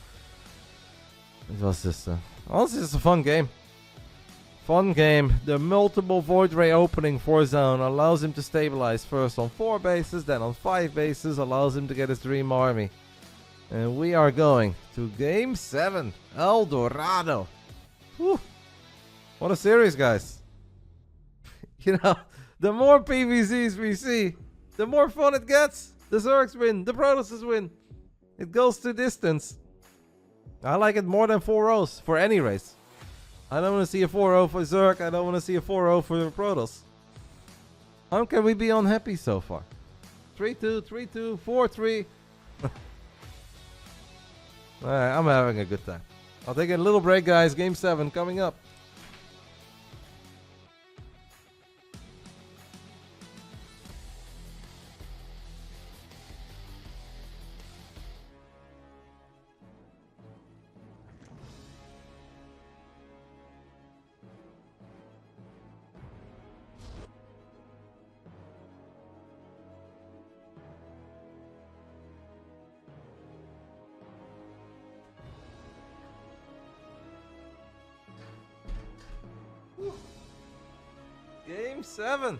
S1: It was just, honestly, it's a fun game. Fun game. The multiple Void Ray opening for Zoun allows him to stabilize first on 4 bases, then on 5 bases, allows him to get his dream army. And we are going to game 7, El Dorado. Whew. What a series, guys. You know, the more PVZs we see, the more fun it gets. The Zergs win, the Protosses win. It goes to distance. I like it more than 4-0s for any race. I don't want to see a 4-0 for Zerg. I don't want to see a 4-0 for the Protoss. How can we be unhappy so far? 3-2, 3-2, 4-3. Alright, I'm having a good time. I'll take a little break, guys. Game 7 coming up. Game 7.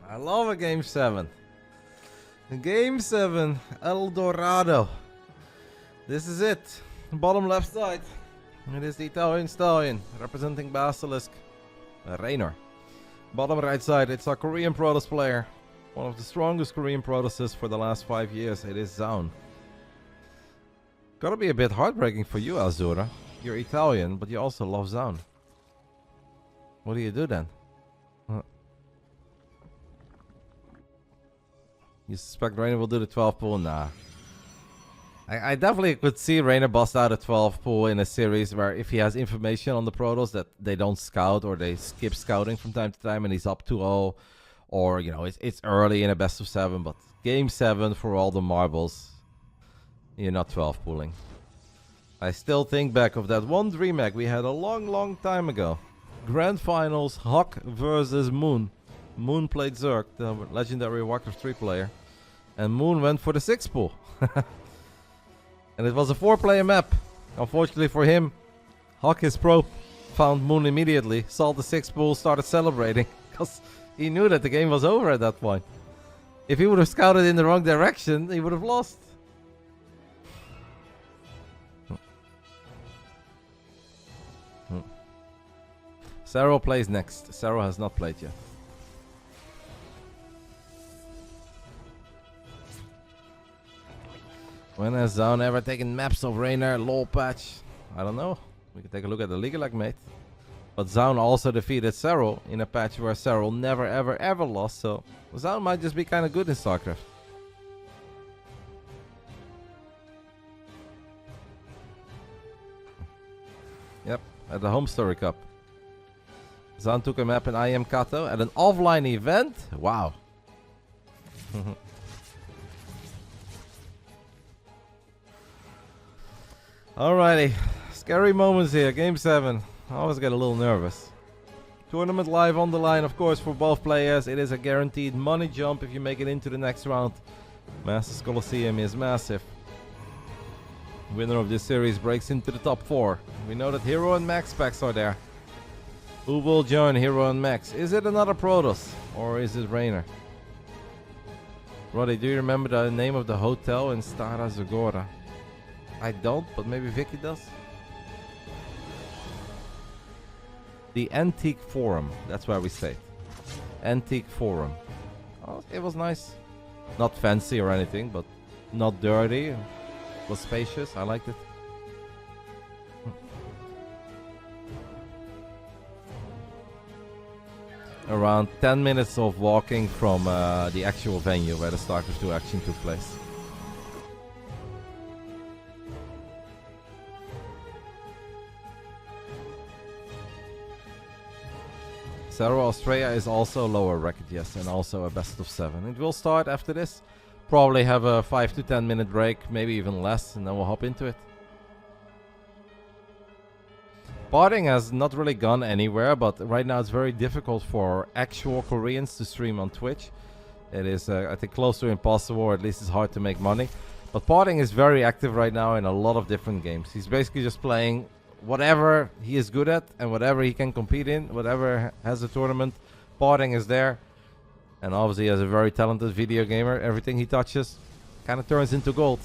S1: I love a Game 7. Game 7, El Dorado. This is it. Bottom left side. It is the Italian Stallion representing Basilisk, Reynor. Bottom right side, it's a Korean Protoss player. One of the strongest Korean Protosses for the last 5 years. It is Zoun. Gotta be a bit heartbreaking for you, Azura. You're Italian, but you also love Zoun. What do you do then? You suspect Reynor will do the 12 pool? Nah. I definitely could see Reynor bust out a 12 pool in a series where if he has information on the Protoss that they don't scout or they skip scouting from time to time and he's up 2-0, or, you know, it's early in a best of 7, but game 7 for all the marbles, you're not 12 pooling. I still think back of that one DreamHack we had a long time ago. Grand Finals, Hawk versus Moon. Moon played Zerg, the legendary Warcraft 3 player. And Moon went for the 6 pool. And it was a 4-player map. Unfortunately for him, Hawk, his pro, found Moon immediately, saw the 6 pool, started celebrating. Because he knew that the game was over at that point. If he would have scouted in the wrong direction, he would have lost. Serral plays next. Serral has not played yet. When has Zoun ever taken maps of Reynor? Lol patch. I don't know. We can take a look at the League Elect mate. But Zoun also defeated Serral in a patch where Serral never ever ever lost. So Zoun might just be kind of good in StarCraft. Yep, at the Home Story Cup. Zoun took a map in IM Kato at an offline event. Wow. Alrighty. Scary moments here. Game 7. I always get a little nervous. Tournament live on the line, of course, for both players. It is a guaranteed money jump if you make it into the next round. Masters Coliseum is massive. Winner of this series breaks into the top 4. We know that Hero and Max packs are there. Who will join Hero and Max? Is it another Protoss? Or is it Reynor? Roddy, do you remember the name of the hotel in Stara Zagora? I don't, but maybe Vicky does. The Antique Forum. That's where we stayed. Antique Forum. Oh, it was nice. Not fancy or anything, but not dirty. It was spacious. I liked it. Around 10 minutes of walking from the actual venue where the StarCraft 2 action took place. Serral Australia is also lower record, yes, and also a best of 7. It will start after this. Probably have a 5 to 10 minute break, maybe even less, and then we'll hop into it. Parting has not really gone anywhere, but right now it's very difficult for actual Koreans to stream on Twitch. It is, I think, close to impossible, or at least it's hard to make money. But Parting is very active right now in a lot of different games. He's basically just playing whatever he is good at and whatever he can compete in, whatever has a tournament. Parting is there. And obviously, as a very talented video gamer, everything he touches kind of turns into gold.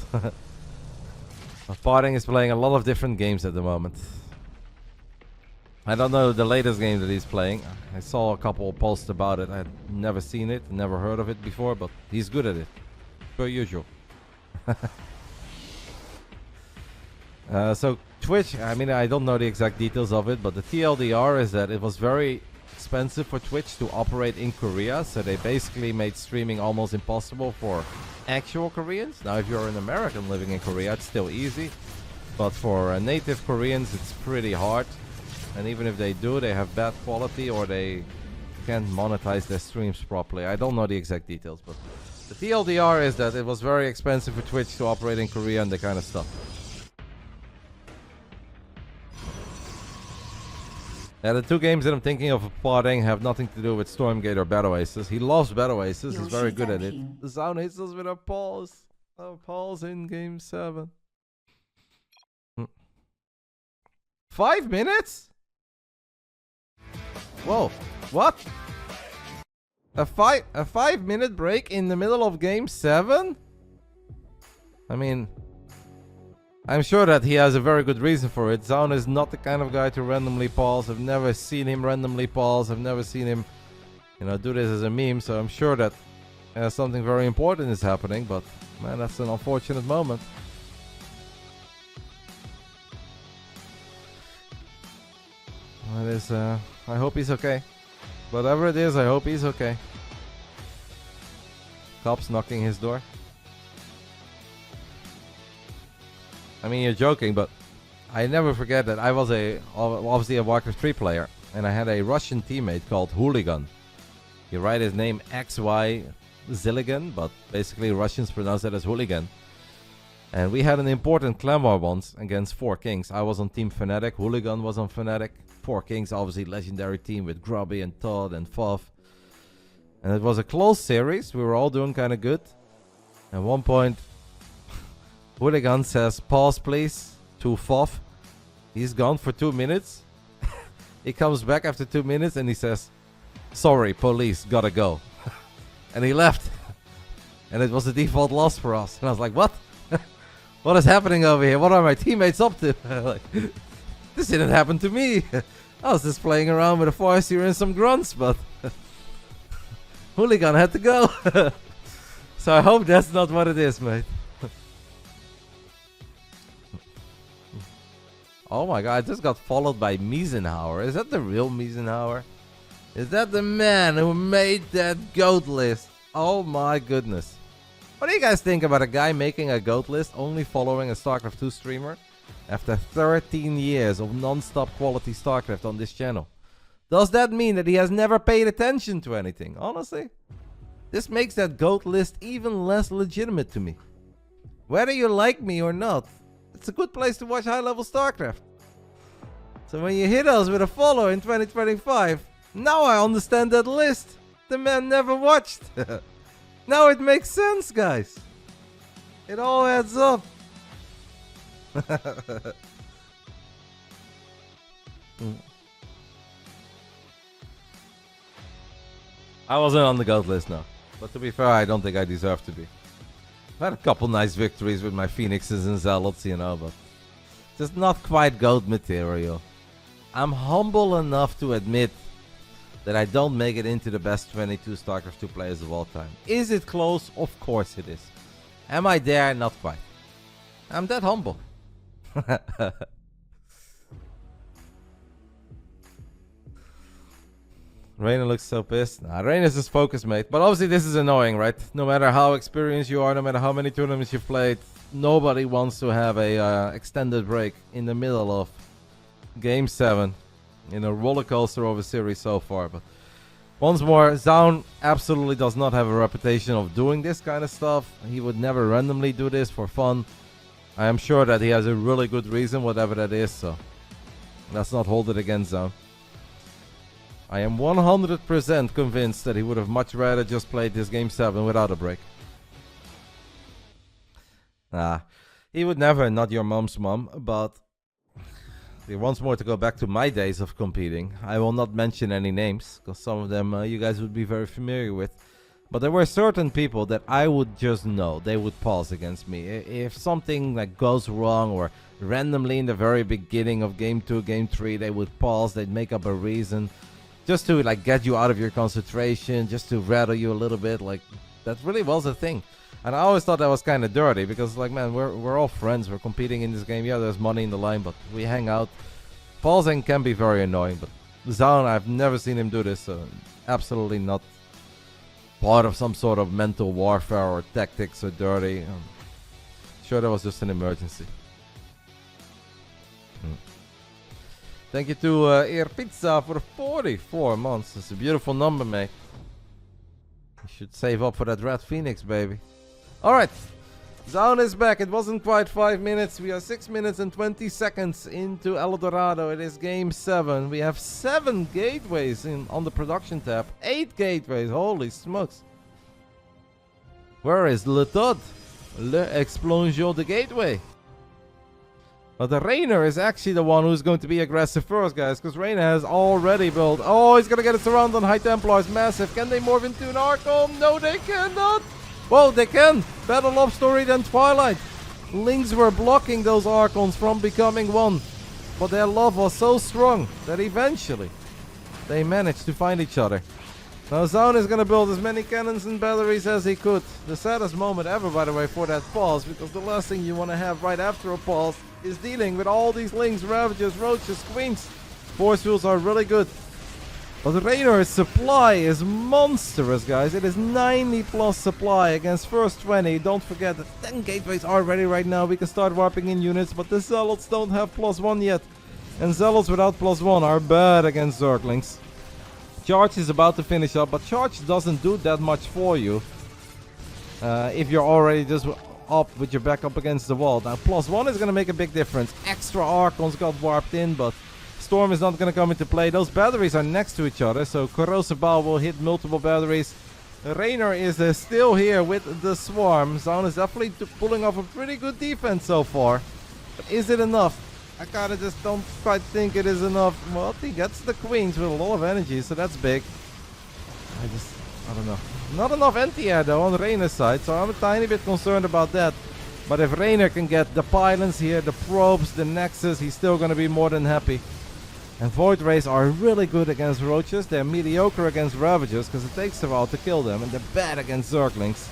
S1: Parting is playing a lot of different games at the moment. I don't know the latest game that he's playing. I saw a couple posts about it. I had never seen it, never heard of it before, but he's good at it. Per usual. So Twitch, I mean, I don't know the exact details of it, but the TLDR is that it was very expensive for Twitch to operate in Korea, so they basically made streaming almost impossible for actual Koreans. Now, if you're an American living in Korea, it's still easy, but for native Koreans, it's pretty hard. And even if they do, they have bad quality or they can't monetize their streams properly. I don't know the exact details, but the TLDR is that it was very expensive for Twitch to operate in Korea and that kind of stuff. The two games that I'm thinking of plotting have nothing to do with Stormgate or Battle Aces. He loves Battle Aces. He's very good at it. Zoun hits us with a pause. A pause in game 7. 5 minutes? Whoa. What? A 5 minute break in the middle of game 7? I mean, I'm sure that he has a very good reason for it. Zoun is not the kind of guy to randomly pause. I've never seen him randomly pause. I've never seen him, you know, do this as a meme. So I'm sure that something very important is happening. But man, that's an unfortunate moment. It is. I hope he's okay. Whatever it is, I hope he's okay. Cops knocking his door. I mean, you're joking, but I never forget that I was obviously a Warcraft 3 player, and I had a Russian teammate called Hooligan. You write his name XY Zilligan, but basically Russians pronounce it as Hooligan. And we had an important clan war once against 4 Kings. I was on Team Fnatic, Hooligan was on Fnatic. 4 Kings, obviously legendary team with Grubby and Todd and Fuff. And it was a close series. We were all doing kind of good. At one point, Hooligan says, "Pause, please," to Fuff. He's gone for 2 minutes. He comes back after 2 minutes and he says, "Sorry, police, gotta go." And he left. And it was a default loss for us. And I was like, what? What is happening over here? What are my teammates up to? Like, this didn't happen to me. I was just playing around with a force here and some grunts, but Hooligan had to go. So I hope that's not what it is, mate. Oh my god, I just got followed by Miesenhauer. Is that the real Miesenhauer? Is that the man who made that GOAT list? Oh my goodness. What do you guys think about a guy making a GOAT list only following a StarCraft 2 streamer after 13 years of non-stop quality StarCraft on this channel? Does that mean that he has never paid attention to anything? Honestly, this makes that GOAT list even less legitimate to me. Whether you like me or not, it's a good place to watch high-level StarCraft. So when you hit us with a follow in 2025, now I understand that list. The man never watched. Now it makes sense, guys. It all adds up. I wasn't on the GOAT list now. But to be fair, I don't think I deserve to be. I've had a couple nice victories with my Phoenixes and Zealots, you know, but just not quite GOAT material. I'm humble enough to admit that I don't make it into the best 22 StarCraft 2 players of all time. Is it close? Of course it is. Am I there? Not quite. I'm that humble. Reynor looks so pissed. Nah, Reynor's just focused, mate. But obviously this is annoying, right? No matter how experienced you are, no matter how many tournaments you've played, nobody wants to have a extended break in the middle of Game 7 in a roller coaster of a series so far. But once more, Zoun absolutely does not have a reputation of doing this kind of stuff. He would never randomly do this for fun. I am sure that he has a really good reason, whatever that is, so let's not hold it against Zoun. I am 100% convinced that he would have much rather just played this Game 7 without a break. Nah, he would never, not your mom's mom, but once more to go back to my days of competing. I will not mention any names, because some of them you guys would be very familiar with. But there were certain people that I would just know. They would pause against me. If something like goes wrong or randomly in the very beginning of Game 2, Game 3, they would pause. They'd make up a reason just to like get you out of your concentration, just to rattle you a little bit. Like, that really was a thing. And I always thought that was kind of dirty because, like, man, we're all friends. We're competing in this game. Yeah, there's money in the line, but we hang out. Pausing can be very annoying, but Zoun, I've never seen him do this, so absolutely not part of some sort of mental warfare or tactics or dirty. Sure, that was just an emergency. Thank you to Air Pizza for 44 months. It's a beautiful number, mate. You should save up for that Red Phoenix, baby. Alright. Zoun is back. It wasn't quite 5 minutes. We are 6 minutes and 20 seconds into El Dorado. It is Game 7. We have 7 gateways on the production tab. 8 gateways. Holy smokes. Where is Le Todd? L'explosion de gateway. But the Reynor is actually the one who's going to be aggressive first, guys. Because Reynor has already built... Oh, he's going to get a surround on High Templars. Massive. Can they morph into an Archon? No, they cannot. Well, they can. Better love story than Twilight. Lings were blocking those Archons from becoming one. But their love was so strong that eventually they managed to find each other. Now Zoun is going to build as many cannons and batteries as he could. The saddest moment ever, by the way, for that pause. Because the last thing you want to have right after a pause is dealing with all these Lings, Ravagers, Roaches, Queens. Force fields are really good. But Reynor's supply is monstrous, guys. It is 90 plus supply against first 20. Don't forget that 10 gateways are ready right now. We can start warping in units, but the Zealots don't have +1 yet. And Zealots without +1 are bad against Zerglings. Charge is about to finish up, but Charge doesn't do that much for you. If you're already just up with your back up against the wall. Now +1 is going to make a big difference. Extra Archons got warped in, but Storm is not going to come into play. Those batteries are next to each other, so Corrosive Bow will hit multiple batteries. Reynor is still here with the Swarm. Zoun is definitely pulling off a pretty good defense so far. But is it enough? I kind of just don't quite think it is enough. Well, he gets the Queens with a lot of energy, so that's big. I don't know. Not enough anti-air though on Reynor's side, so I'm a tiny bit concerned about that. But if Reynor can get the pylons here, the probes, the nexus, he's still going to be more than happy. And Void Rays are really good against Roaches. They're mediocre against Ravagers because it takes a while to kill them. And they're bad against Zerglings.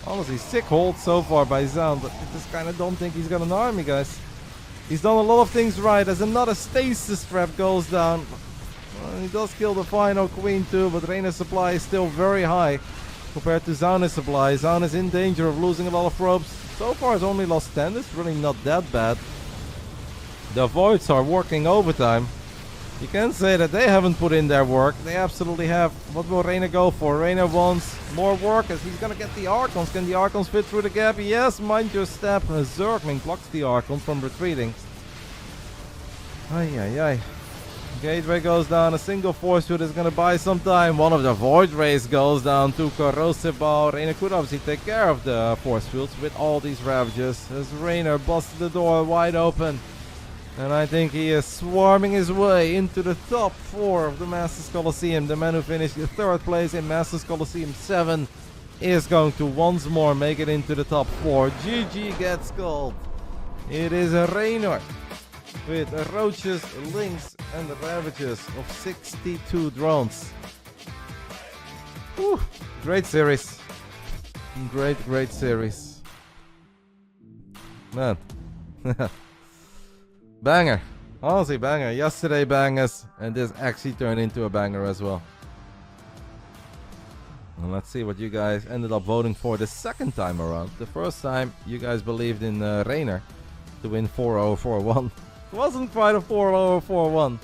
S1: Honestly, sick hold so far by Zoun, but I just kind of don't think he's got an army, guys. He's done a lot of things right as another stasis trap goes down. Well, he does kill the final queen too, but Reynor's supply is still very high compared to Zoun's supply. Zoun is in danger of losing a lot of probes. So far he's only lost 10, it's really not that bad. The Voids are working overtime. You can say that they haven't put in their work. They absolutely have. What will Reynor go for? Reynor wants more work as he's gonna get the Archons. Can the Archons fit through the gap? Yes, mind your step. A Zergling blocks the Archon from retreating. Ay ay ay. Gateway goes down. A single force shoot is gonna buy some time. One of the Void Rays goes down to Corrosive Ball. Reynor could obviously take care of the force fields with all these Ravages as Reynor busts the door wide open. And I think he is swarming his way into the top 4 of the Masters Coliseum. The man who finished in 3rd place in Masters Coliseum 7 is going to once more make it into the top 4. GG gets gold. It is a Reynor with Roaches, Lynx and Ravages of 62 drones. Whew. Great series. Great series. Man. Banger. Honestly, banger. Yesterday bangers, and this actually turned into a banger as well. And let's see what you guys ended up voting for the second time around. The first time, you guys believed in Reynor to win 4-0, 4-1. It wasn't quite a 4-0, 4-1.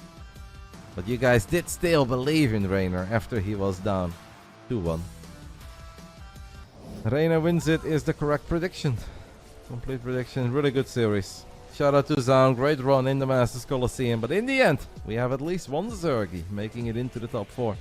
S1: But you guys did still believe in Reynor after he was down 2-1. Reynor wins it is the correct prediction. Complete prediction. Really good series. Shout out to Zoun, great run in the Masters Coliseum, but in the end, we have at least one Zergy making it into the top 4.